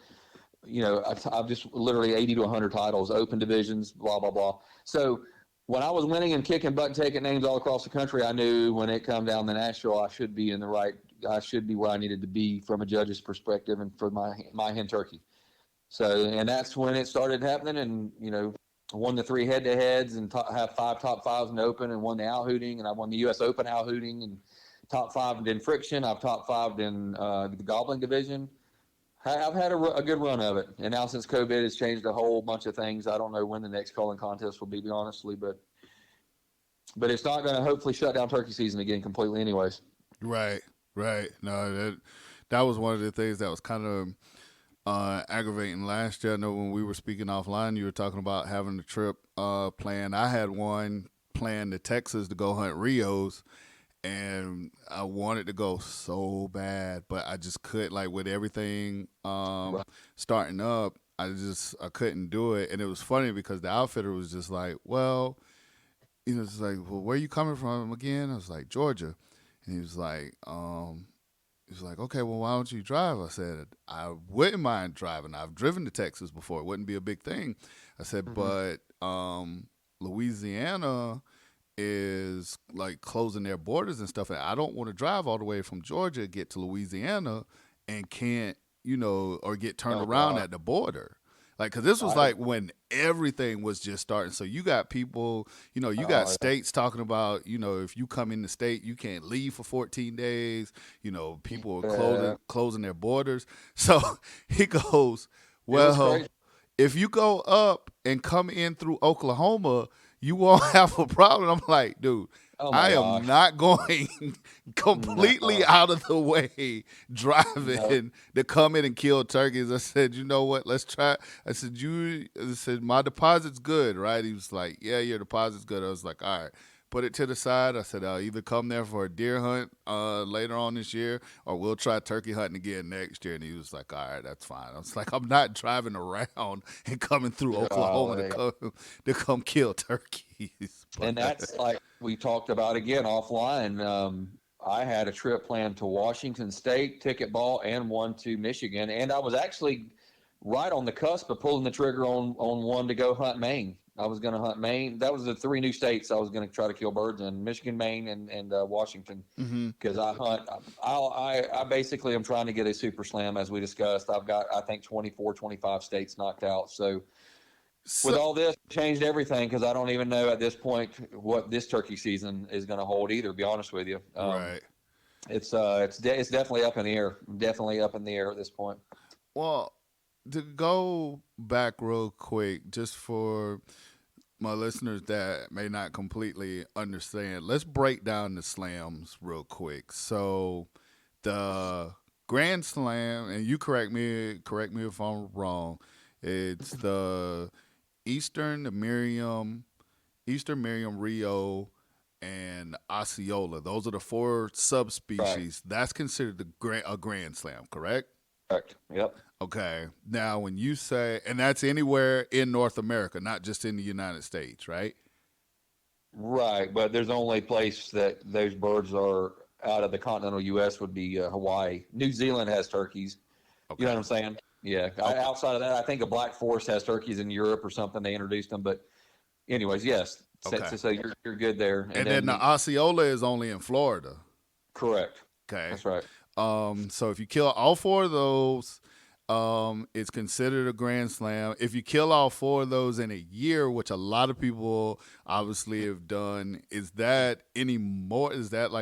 I've just literally 80 to 100 titles, open divisions, blah, blah, blah. So when I was winning and kicking butt and taking names all across the country, I knew when it come down to Nashville, I should be where I needed to be from a judge's perspective and for my hen turkey. So, and that's when it started happening. And, won the 3 head-to-heads and have 5 top 5s in the open, and won the owl hooting, and I won the U.S. Open owl hooting, and top 5 in friction. I've top 5 in the gobbling division. I've had a good run of it. And now since COVID has changed a whole bunch of things, I don't know when the next calling contest will be, honestly, but it's not going to hopefully shut down turkey season again completely anyways. Right. No, that was one of the things that was kind of aggravating last year. I know when we were speaking offline, you were talking about having a trip planned. I had one planned to Texas to go hunt Rios, and I wanted to go so bad, but I just couldn't. Like with everything starting up, I couldn't do it. And it was funny because the outfitter was just like, well, it's like, well, where are you coming from again? I was like, Georgia. And he was like, okay, well, why don't you drive? I said, I wouldn't mind driving. I've driven to Texas before. It wouldn't be a big thing. I said, but Louisiana is like closing their borders and stuff. And I don't want to drive all the way from Georgia, get to Louisiana and can't, or get turned around at the border. Like, because this was like when everything was just starting. So you got people, you got states talking about, if you come in the state, you can't leave for 14 days. People are closing their borders. So he goes, well, if you go up and come in through Oklahoma, you won't have a problem. I'm like, dude, I am not going completely out of the way driving to come in and kill turkeys. I said, you know what? Let's try. I said, my deposit's good, right? He was like, yeah, your deposit's good. I was like, all right, put it to the side. I said, I'll either come there for a deer hunt later on this year, or we'll try turkey hunting again next year. And he was like, all right, that's fine. I was like, I'm not driving around and coming through Oklahoma to come kill turkeys. And that's like we talked about again offline. I had a trip planned to Washington State, ticket ball, and one to Michigan. And I was actually right on the cusp of pulling the trigger on one to go hunt Maine. I was going to hunt Maine. That was the 3 new states I was going to try to kill birds in: Michigan, Maine, and Washington. Because I hunt. I basically am trying to get a super slam, as we discussed. I've got, I think, 24, 25 states knocked out. So with all this, changed everything, because I don't even know at this point what this turkey season is going to hold either, to be honest with you. Right. It's definitely up in the air. Definitely up in the air at this point. Well, to go back real quick, just for my listeners that may not completely understand, let's break down the slams real quick. So the Grand Slam, and you correct me if I'm wrong, it's the Eastern Miriam Rio, and Osceola. Those are the 4 subspecies. Right. That's considered a grand slam, correct? Correct. Yep. Okay. Now, when you say, and that's anywhere in North America, not just in the United States, right? Right, but there's only place that those birds are out of the continental U.S. would be Hawaii. New Zealand has turkeys. Okay. You know what I'm saying? Yeah. Okay. Outside of that, I think a black forest has turkeys in Europe or something. They introduced them, but anyways, yes. Okay. So you're good there. And then the Osceola is only in Florida. Correct. Okay. That's right. So if you kill all 4 of those, it's considered a grand slam. If you kill all 4 of those in a year, which a lot of people obviously have done, is that any more? Is that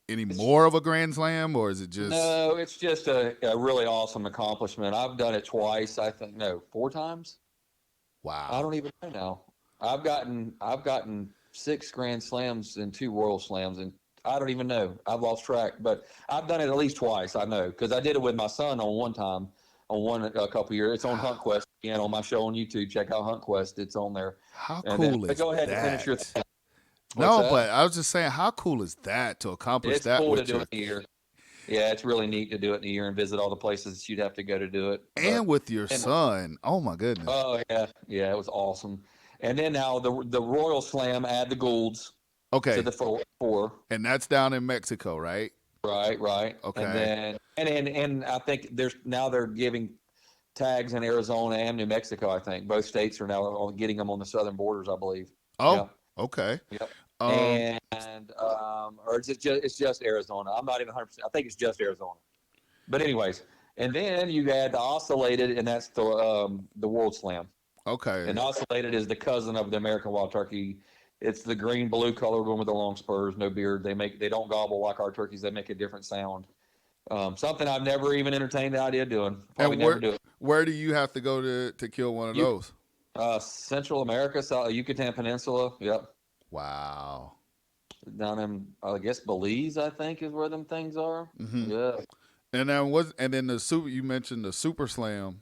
any more of a grand slam, or is it just? No, it's just a really awesome accomplishment. I've done it twice. I think 4 times. Wow. I don't even know now. I've gotten 6 grand slams and 2 royal slams, and I don't even know. I've lost track, but I've done it at least twice. I know because I did it with my son on one time, a couple years. It's on Hunt Quest again on my show on YouTube. Check out Hunt Quest. It's on there. How cool is that? Go ahead and finish your thing. No, but I was just saying, how cool is that to accomplish that? It's cool to do it in a year. Yeah, it's really neat to do it in a year and visit all the places you'd have to go to do it. And with your son. Oh my goodness. Oh yeah, it was awesome. And then now the Royal Slam, add the Goulds. Okay. To the 4. And that's down in Mexico, right? Right. Okay. And I think they're giving tags in Arizona and New Mexico. I think both states are now getting them on the southern borders, I believe. Oh, yeah. Okay. Yep. Or it's just Arizona. I'm not even 100%. I think it's just Arizona. But anyways, and then you add the Oscillated, and that's the World Slam. Okay. And Oscillated is the cousin of the American wild turkey. It's the green blue colored one with the long spurs, no beard. They don't gobble like our turkeys. They make a different sound. Something I've never even entertained the idea of doing. Probably never do it. Where do you have to go to kill one of those? Central America, Yucatan Peninsula. Yep. Wow. Down in I guess Belize, I think, is where them things are. Mm-hmm. Yeah. And then you mentioned the Super Slam.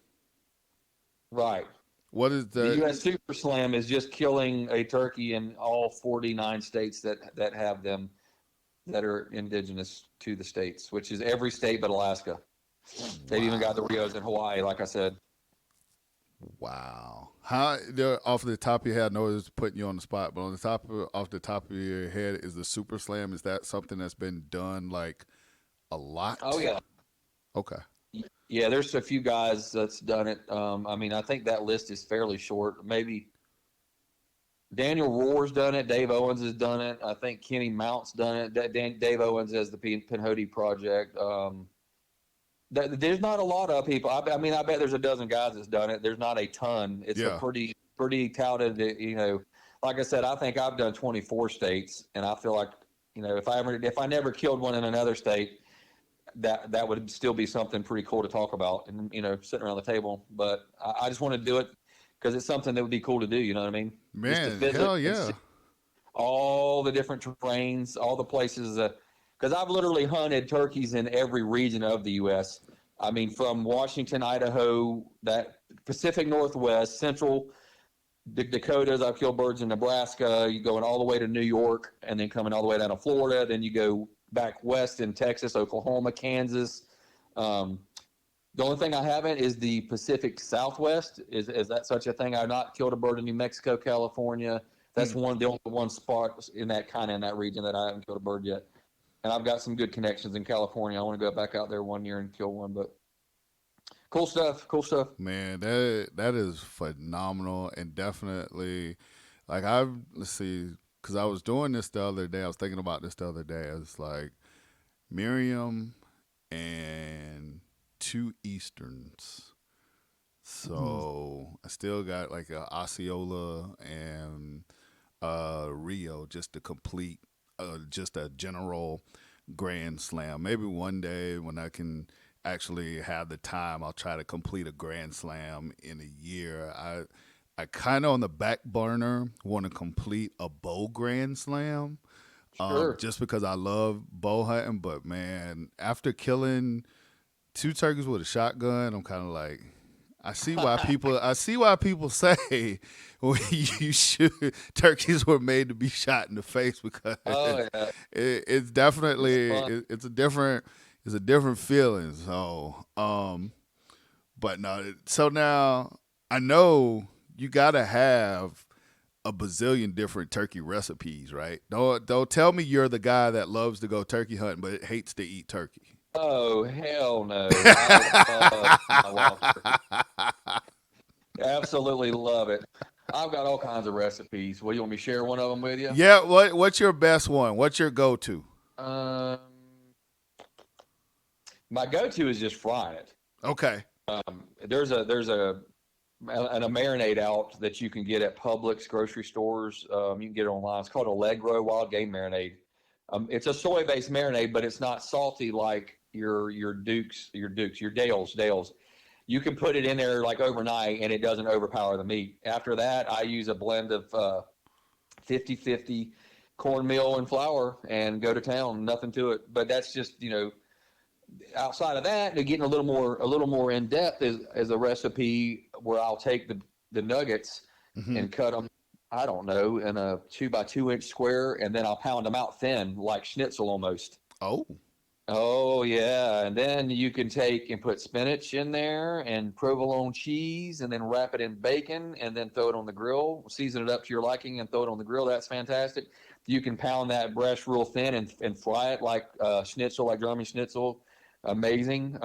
Right. What is the U.S. Super Slam is just killing a turkey in all 49 states that have them that are indigenous to the states, which is every state but Alaska. Wow. They've even got the Rios in Hawaii, like I said. Wow. How off the top of your head, I know it's putting you on the spot, but off the top of your head, is the Super Slam, is that something that's been done like a lot? Oh yeah. Okay. Yeah, there's a few guys that's done it. I think that list is fairly short. Maybe Daniel Rohr's done it. Dave Owens has done it. I think Kenny Mount's done it. Dave Owens has the Pinhoti Project. There's not a lot of people. I bet there's a dozen guys that's done it. There's not a ton. It's a pretty touted, like I said, I think I've done 24 states, and I feel like, if I never killed one in another state, that would still be something pretty cool to talk about and, sitting around the table. But I just want to do it because it's something that would be cool to do. You know what I mean? Man, hell yeah. All the different terrains, all the places because I've literally hunted turkeys in every region of the U.S. I mean, from Washington, Idaho, that Pacific Northwest, Central Dakotas. I've killed birds in Nebraska. You going all the way to New York and then coming all the way down to Florida. Then you go back west in Texas, Oklahoma, Kansas. The only thing I haven't is the Pacific Southwest. Is that such a thing? I've not killed a bird in New Mexico, California. That's the only one spot in that region that I haven't killed a bird yet. And I've got some good connections in California. I want to go back out there one year and kill one. But cool stuff. Man, that is phenomenal, and definitely, let's see, because I was doing this the other day. I was thinking about this the other day. I was like, Miriam and 2 Easterns. So I still got like a Osceola and Rio just to complete just a general grand slam. Maybe one day when I can actually have the time, I'll try to complete a grand slam in a year. I kind of on the back burner want to complete a bow grand slam. Sure. Just because I love bow hunting. But man, after killing 2 turkeys with a shotgun, I'm kind of like, I see why people say well, you should turkeys were made to be shot in the face because it's definitely it's a different feeling. So but no, so now I know you gotta have a bazillion different turkey recipes, right? Don't tell me you're the guy that loves to go turkey hunting but hates to eat turkey. Oh, hell no. I love my wild turkey. Absolutely love it. I've got all kinds of recipes. Well, you want me to share one of them with you? Yeah, what's your best one? What's your go-to? My go-to is just frying it. Okay. There's a marinade out that you can get at Publix grocery stores. You can get it online. It's called Allegro Wild Game Marinade. It's a soy-based marinade, but it's not salty like your Dales. You can put it in there like overnight, and it doesn't overpower the meat. After that, I use a blend of 50-50 cornmeal and flour and go to town. Nothing to it. But that's just, outside of that, getting a little more in depth is a recipe where I'll take the nuggets and cut them, I don't know, in a 2x2 inch square, and then I'll pound them out thin like schnitzel almost. Oh yeah, and then you can take and put spinach in there and provolone cheese, and then wrap it in bacon, and then throw it on the grill. Season it up to your liking and throw it on the grill. That's fantastic. You can pound that breast real thin and fry it like schnitzel, like German schnitzel. Amazing.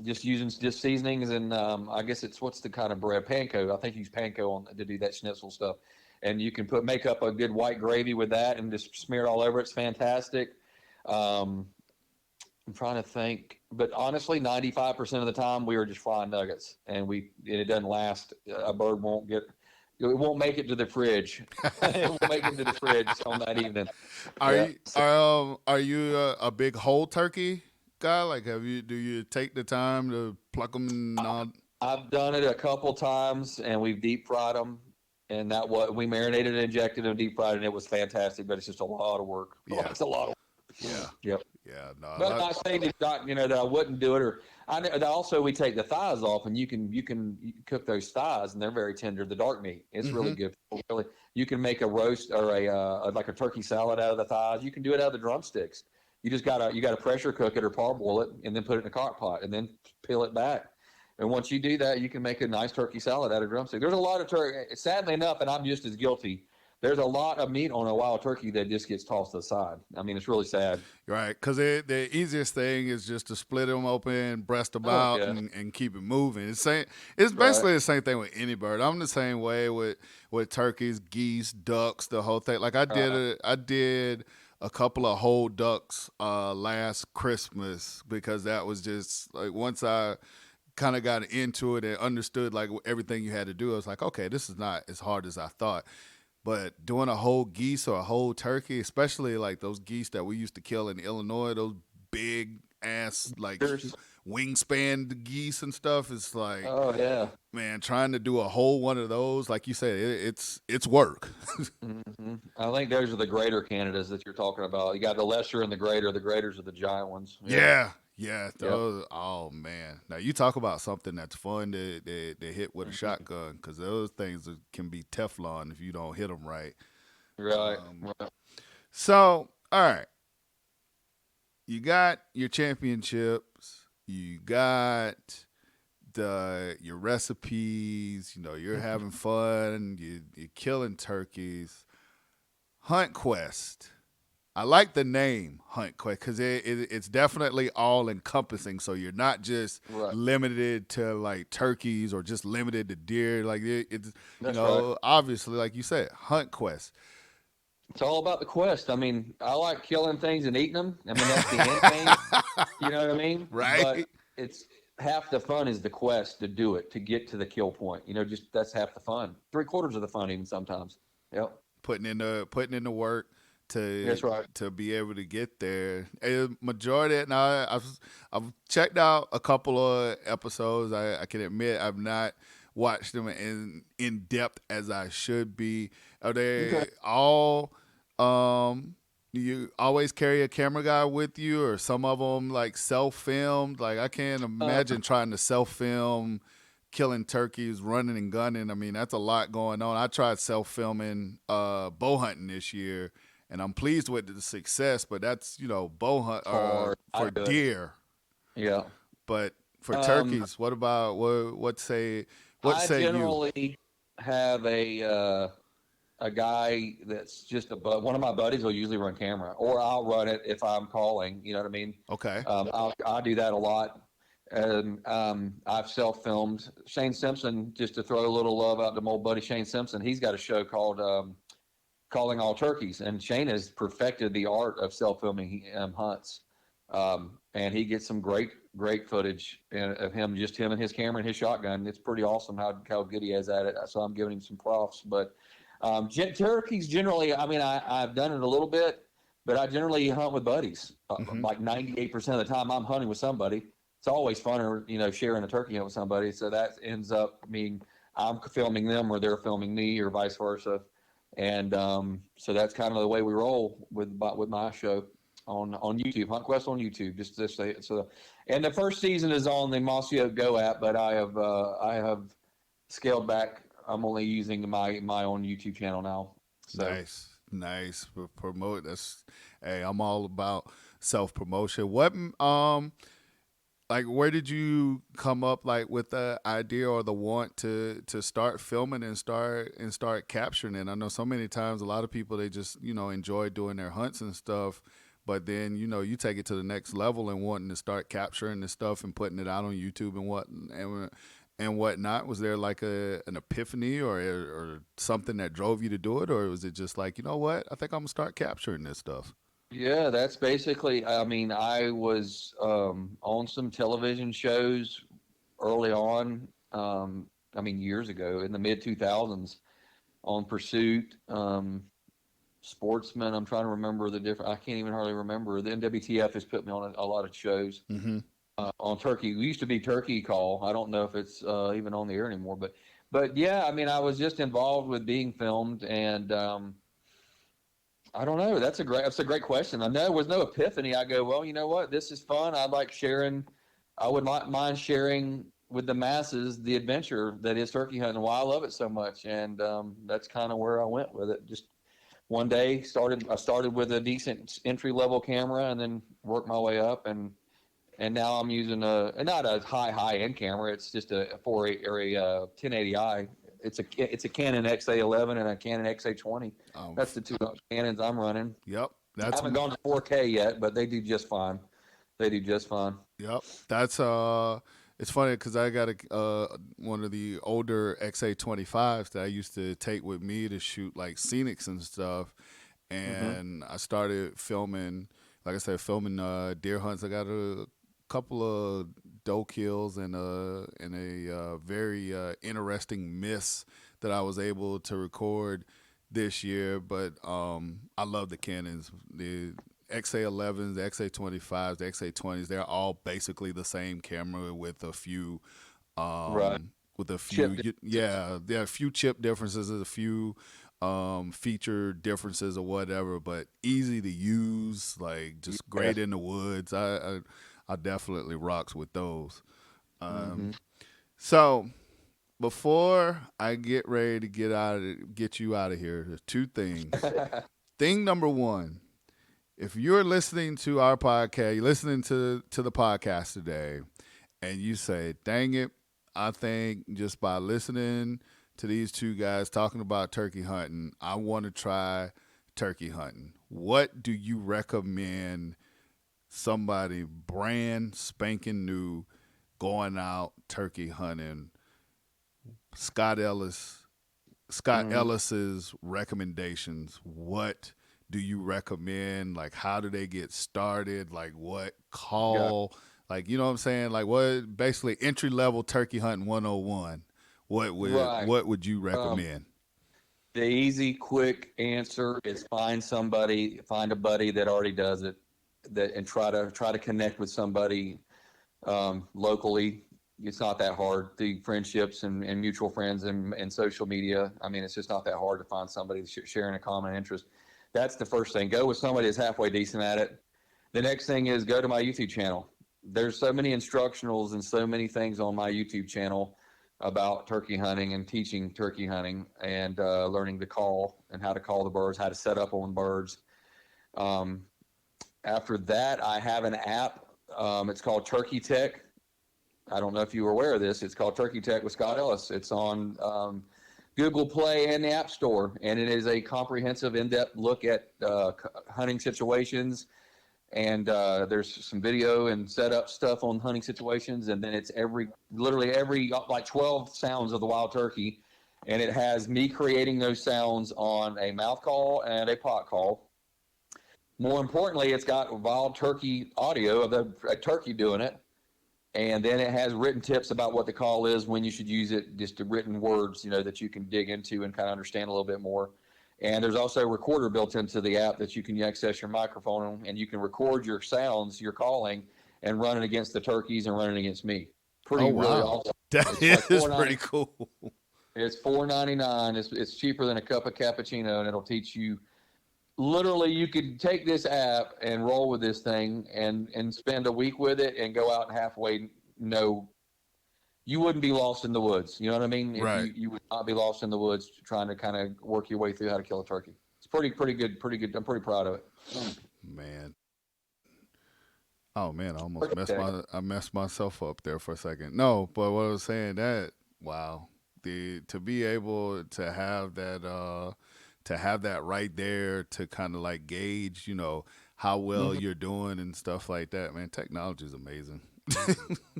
Just using seasonings and I guess it's what's the kind of bread? Panko. I think you use panko to do that schnitzel stuff. And you can make up a good white gravy with that and just smear it all over. It's fantastic. I'm trying to think, but honestly, 95% of the time we were just frying nuggets, and it doesn't last. A bird won't make it to the fridge. It won't make it to the fridge on that evening. Are you a big whole turkey guy? Like, do you take the time to pluck them and all? I've done it a couple times, and we've deep fried them, and we marinated and injected them, deep fried, and it was fantastic. But it's just a lot of work. Yeah, it's a lot of work. Yeah. Yep. Yeah. No. But I'm not saying that I wouldn't do it, also we take the thighs off, and you can cook those thighs, and they're very tender. The dark meat, it's really good. Really, you can make a roast or like a turkey salad out of the thighs. You can do it out of the drumsticks. You just gotta pressure cook it or parboil it, and then put it in a crock pot, and then peel it back. And once you do that, you can make a nice turkey salad out of drumstick. There's a lot of turkey. Sadly enough, and I'm just as guilty. There's a lot of meat on a wild turkey that just gets tossed aside. I mean, it's really sad. Right, because the easiest thing is just to split them open, breast them out, and keep it moving. It's basically the same thing with any bird. I'm the same way with turkeys, geese, ducks, the whole thing. Like I did a couple of whole ducks last Christmas because that was just like once I kind of got into it and understood like everything you had to do, I was like, okay, this is not as hard as I thought. But doing a whole geese or a whole turkey, especially like those geese that we used to kill in Illinois, those big ass like wingspan geese and stuff, it's like, oh yeah, man, trying to do a whole one of those, like you said, it's work. I think those are the greater candidates that you're talking about. You got the lesser and the greater. The graters are the giant ones. Yeah, those. Yep. Oh man! Now you talk about something that's fun to hit with a shotgun, because those things can be Teflon if you don't hit them right. Right. So, all right, you got your championships. You got your recipes. You're having fun. You're killing turkeys. Hunt Quest. I like the name Hunt Quest because it's definitely all encompassing. So you're not just limited to like turkeys or just limited to deer. Like it's obviously, like you said, Hunt Quest. It's all about the quest. I mean, I like killing things and eating them. I mean, that's the end thing. You know what I mean? Right. But it's half the fun is the quest to do it, to get to the kill point. Just that's half the fun. 3/4 of the fun, even sometimes. Yep. Putting in the work. That's right. To be able to get there. A majority. Now I've checked out a couple of episodes. I can admit I've not watched them in depth as I should be. Are they all? You always carry a camera guy with you, or some of them like self-filmed? Like I can't imagine trying to self-film killing turkeys, running and gunning. I mean, that's a lot going on. I tried self-filming bow hunting this year, and I'm pleased with the success. But that's bow hunt Hard. I for do it. deer. Yeah. But for Um, turkeys, what about what say I you? generally have a guy that's just one of my buddies will usually run camera, or I'll run it if I'm calling. You know what I mean? Okay. I do that a lot. And I've self-filmed Shane Simpson, just to throw a little love out to my old buddy Shane Simpson. He's got a show called Calling All Turkeys, and Shane has perfected the art of self-filming hunts. And he gets some great footage of him, just him and his camera and his shotgun. It's pretty awesome how good he is at it. So I'm giving him some props. But turkeys generally, I mean, I've done it a little bit, but I generally hunt with buddies. Like 98% of the time, I'm hunting with somebody. It's always funner, sharing a turkey hunt with somebody. So that ends up meaning I'm filming them or they're filming me or vice versa. And so that's kind of the way we roll with my show on YouTube, HuntQuest on YouTube. Just to say so. And the first season is on the Mossy Oak Go app, but I have scaled back. I'm only using my own YouTube channel now. So. Nice. Promote. Hey, I'm all about self promotion. What like where did you come up like with the idea or the want to start filming and start capturing it? I know so many times a lot of people, they just enjoy doing their hunts and stuff, but then you take it to the next level and wanting to start capturing this stuff and putting it out on YouTube and whatnot. Was there like an epiphany or something that drove you to do it, or was it just like, what, I think I'm gonna start capturing this stuff? Yeah, that's basically, I mean, I was on some television shows early on, I mean, years ago in the mid 2000s on Pursuit, Sportsman. I'm trying to remember I can't even hardly remember. The NWTF has put me on a lot of shows on turkey. We used to be Turkey Call. I don't know if it's even on the air anymore, but yeah, I mean, I was just involved with being filmed and, I don't know. That's a great question. I know there was no epiphany. I go, well, you know what? This is fun. I like sharing. I would not mind sharing with the masses the adventure that is turkey hunting, and why I love it so much. And that's kind of where I went with it. Just one day I started with a decent entry level camera and then worked my way up. And now I'm using not a high end camera. It's just a 1080i. It's a Canon XA11 and a Canon XA20. That's the two Canons I'm running. Yep. I haven't gone to 4K yet, but they do just fine. Yep. That's it's funny because I got one of the older XA25s that I used to take with me to shoot like scenics and stuff, and I started filming, like I said, deer hunts. I got a couple of doe kills and a very interesting miss that I was able to record this year. But I love the Canons, the XA11s, the XA25s, the XA20s. They're all basically the same camera with a few Right. with a few Chip yeah, there are a few chip differences, a few feature differences or whatever, but easy to use, like just great in the woods. I definitely rocks with those. So before I get ready to get you out of here, there's two things. Thing number one, if you're listening to our podcast, you're listening to the podcast today, and you say, "Dang it, I think just by listening to these two guys talking about turkey hunting, I want to try turkey hunting." What do you recommend somebody brand spanking new going out turkey hunting? Scott Ellis's recommendations. What do you recommend? Like, how do they get started? Like, what call? Yeah. Like, you know what I'm saying? Like, what basically entry level turkey hunting 101. What would you recommend? The easy, quick answer is find a buddy that already does it, and try to connect with somebody locally. It's not that hard through friendships and mutual friends and social media. I mean, it's just not that hard to find somebody sharing a common interest. That's the first thing. Go with somebody that's halfway decent at it. The next thing is go to my YouTube channel. There's so many instructionals and so many things on my YouTube channel about turkey hunting and teaching turkey hunting and learning to call and how to call the birds, how to set up on birds. After that, I have an app. It's called Turkey Tech. I don't know if you were aware of this. It's called Turkey Tech with Scott Ellis. It's on Google Play and the App Store, and it is a comprehensive, in-depth look at hunting situations. And there's some video and setup stuff on hunting situations, and then it's literally every like 12 sounds of the wild turkey, and it has me creating those sounds on a mouth call and a pot call. More importantly, it's got wild turkey audio of a turkey doing it. And then it has written tips about what the call is, when you should use it, just written words, that you can dig into and kind of understand a little bit more. And there's also a recorder built into the app that you can access your microphone, and you can record your sounds, your calling, and run it against the turkeys and run it against me. Really awesome. That is pretty cool. It's $4.99. It's cheaper than a cup of cappuccino, and it'll teach you. Literally, you could take this app and roll with this thing and spend a week with it and go out and halfway know. You wouldn't be lost in the woods. You know what I mean? Right. You would not be lost in the woods trying to kind of work your way through how to kill a turkey. It's pretty good. I'm pretty proud of it. Man. Oh, man, I messed myself up there for a second. No, but what I was saying wow. To be able to have that right there to kind of like gauge, how well you're doing and stuff like that, man, technology is amazing.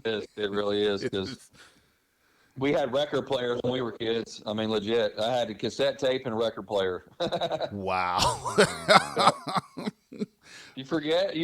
It really is, because we had record players when we were kids. I mean, legit. I had a cassette tape and a record player. Wow. You forget.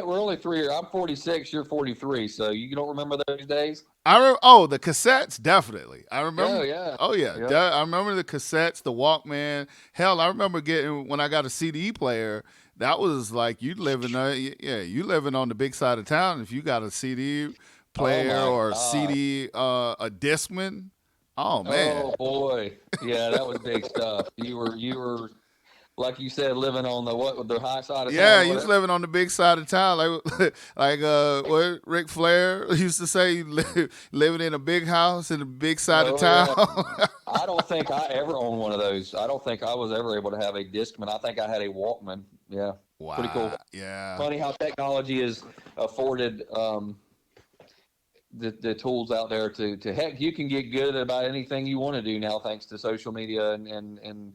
We're only 3 years. I'm 46. You're 43. So you don't remember those days? The cassettes, definitely. I remember. Oh yeah. I remember the cassettes, the Walkman. Hell, I remember when I got a CD player. That was like you living on the big side of town. If you got a CD player or a CD, a Discman. Oh man. Oh boy. Yeah, that was big stuff. You were. Like you said, living on the high side of town. Yeah, he was living on the big side of town, like what Ric Flair used to say, living in a big house in the big side of town. Yeah. I don't think I ever owned one of those. I don't think I was ever able to have a Discman. I think I had a Walkman. Yeah, wow. Pretty cool. Yeah, funny how technology has afforded the tools out there to heck, you can get good at about anything you want to do now, thanks to social media and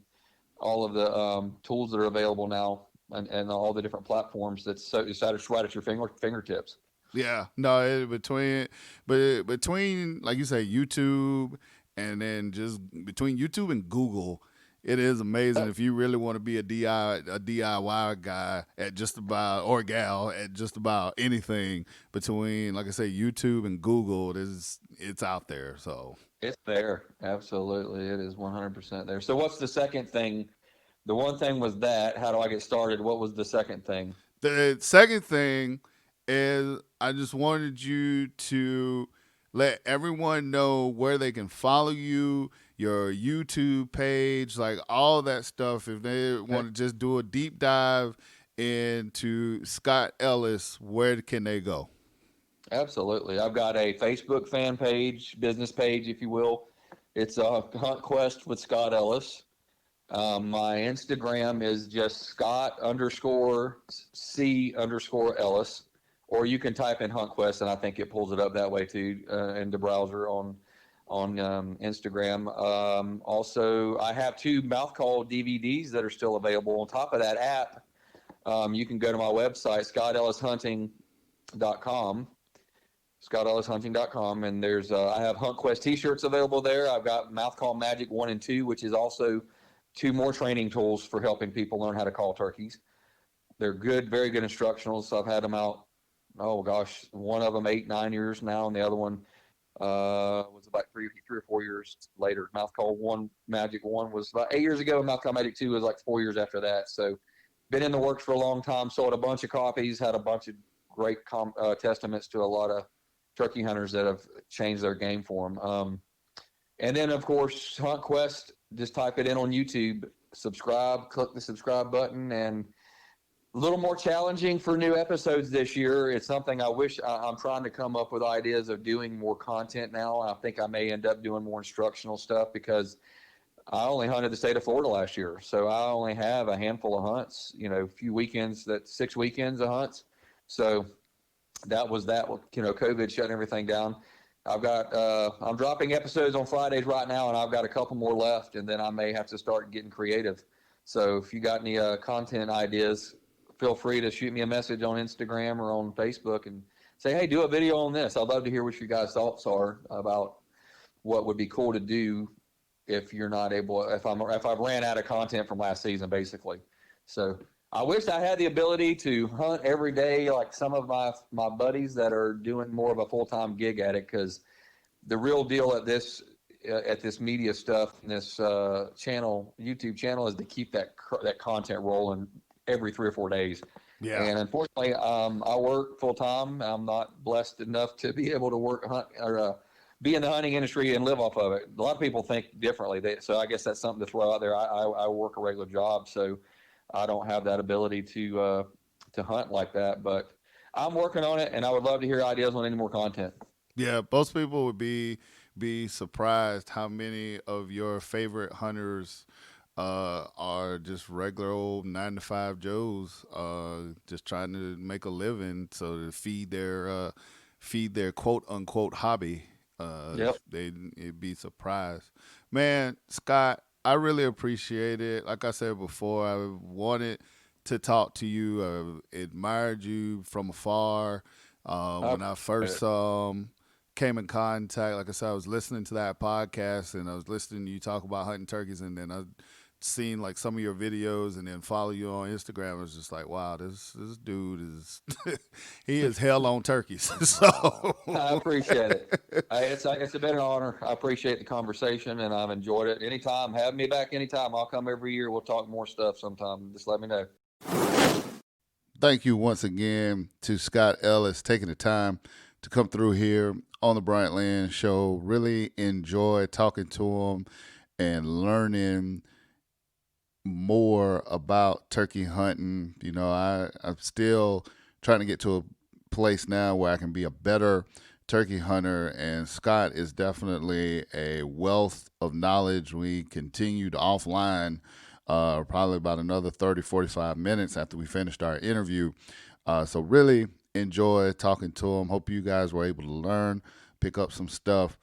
all of the tools that are available now, and all the different platforms it's right at your fingertips. Yeah, no, between like you say, YouTube, and then just between YouTube and Google, it is amazing if you really want to be a DIY guy at just about, or gal at just about anything. Between, like I say, YouTube and Google, it's out there. So it's there. Absolutely. It is 100% there. So what's the second thing? The one thing was that, how do I get started? What was the second thing? The second thing is I just wanted you to let everyone know where they can follow you, your YouTube page, like all that stuff. If they want to just do a deep dive into Scott Ellis, where can they go? Absolutely. I've got a Facebook fan page, business page, if you will. It's Hunt Quest with Scott Ellis. My Instagram is just Scott_C_Ellis, or you can type in Hunt Quest, and I think it pulls it up that way too in the browser on Instagram. Also, I have 2 mouth call DVDs that are still available. On top of that app, you can go to my website, ScottEllisHunting.com. ScottEllisHunting.com, and there's I have Hunt Quest t-shirts available there. I've got Mouth Call Magic 1 and 2, which is also 2 more training tools for helping people learn how to call turkeys. They're good, very good instructionals. So I've had them out, oh gosh, one of them 8-9 years now, and the other one was about 3 or 4 years later. Mouth Call 1 Magic 1 was about 8 years ago, and Mouth Call Magic 2 was like 4 years after that. So been in the works for a long time, sold a bunch of copies, had a bunch of great testaments to a lot of turkey hunters that have changed their game for them. And then, of course, Hunt Quest, just type it in on YouTube, subscribe, click the subscribe button, and little more challenging for new episodes this year. It's something I wish I'm trying to come up with ideas of doing more content now. I think I may end up doing more instructional stuff because I only hunted the state of Florida last year. So I only have a handful of hunts, a few weekends, 6 weekends of hunts. So that was that, COVID shutting everything down. I've got, I'm dropping episodes on Fridays right now, and I've got a couple more left, and then I may have to start getting creative. So if you got any content ideas, feel free to shoot me a message on Instagram or on Facebook and say, hey, do a video on this. I'd love to hear what your guys' thoughts are about what would be cool to do if you're not able, if I've ran out of content from last season, basically. So I wish I had the ability to hunt every day like some of my buddies that are doing more of a full-time gig at it, because the real deal at this media stuff and this YouTube channel is to keep that content rolling every 3 or 4 days. Yeah. And unfortunately, I work full time. I'm not blessed enough to be able to be in the hunting industry and live off of it. A lot of people think differently. So I guess that's something to throw out there. I work a regular job, so I don't have that ability to hunt like that. But I'm working on it, and I would love to hear ideas on any more content. Yeah, most people would be surprised how many of your favorite hunters are just regular old 9-to-5 Joes, just trying to make a living, so to feed their quote unquote hobby. Yep. They'd be surprised. Man, Scott, I really appreciate it. Like I said before, I wanted to talk to you. I admired you from afar. When I first came in contact, like I said, I was listening to that podcast, and I was listening to you talk about hunting turkeys, and then I seen like some of your videos and then follow you on Instagram. I was just like, wow, this dude is he is hell on turkeys. So I appreciate it. It's been an honor. I appreciate the conversation, and I've enjoyed it. Anytime, have me back anytime. I'll come every year. We'll talk more stuff sometime. Just let me know. Thank you once again to Scott Ellis taking the time to come through here on the Bryant Land Show. Really enjoy talking to him and learning more about turkey hunting. I'm still trying to get to a place now where I can be a better turkey hunter, and Scott is definitely a wealth of knowledge. We continued offline probably about another 30-45 minutes after we finished our interview, so really enjoy talking to him. Hope you guys were able to learn, pick up some stuff,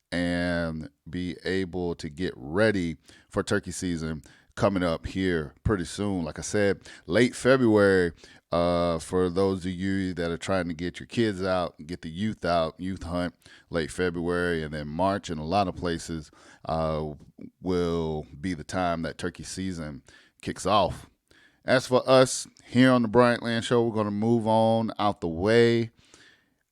and be able to get ready for turkey season coming up here pretty soon. Like I said, late February, for those of you that are trying to get your kids out, get the youth out, youth hunt, late February, and then March in a lot of places will be the time that turkey season kicks off. As for us here on the Bryant Land Show, we're going to move on out the way.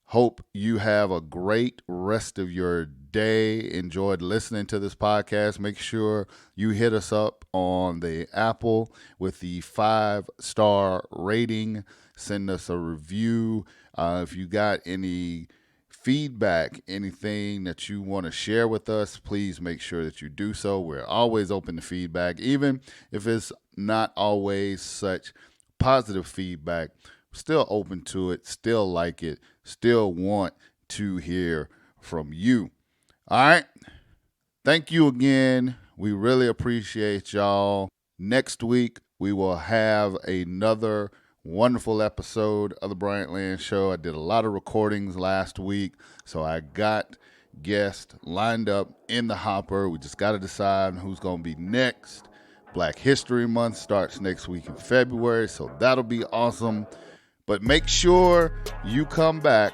Hope you have a great rest of your day. Enjoyed listening to this podcast. Make sure you hit us up on the Apple with the 5-star rating. Send us a review. If you got any feedback, anything that you want to share with us, please make sure that you do so. We're always open to feedback, even if it's not always such positive feedback. Still open to it, still like it, still want to hear from you. All right. Thank you again. We really appreciate y'all. Next week, we will have another wonderful episode of the Bryant Land Show. I did a lot of recordings last week, so I got guests lined up in the hopper. We just got to decide who's going to be next. Black History Month starts next week in February, so that'll be awesome. But make sure you come back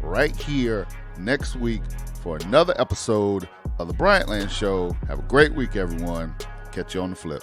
right here next week for another episode of the Bryant Land Show. Have a great week, everyone. Catch you on the flip.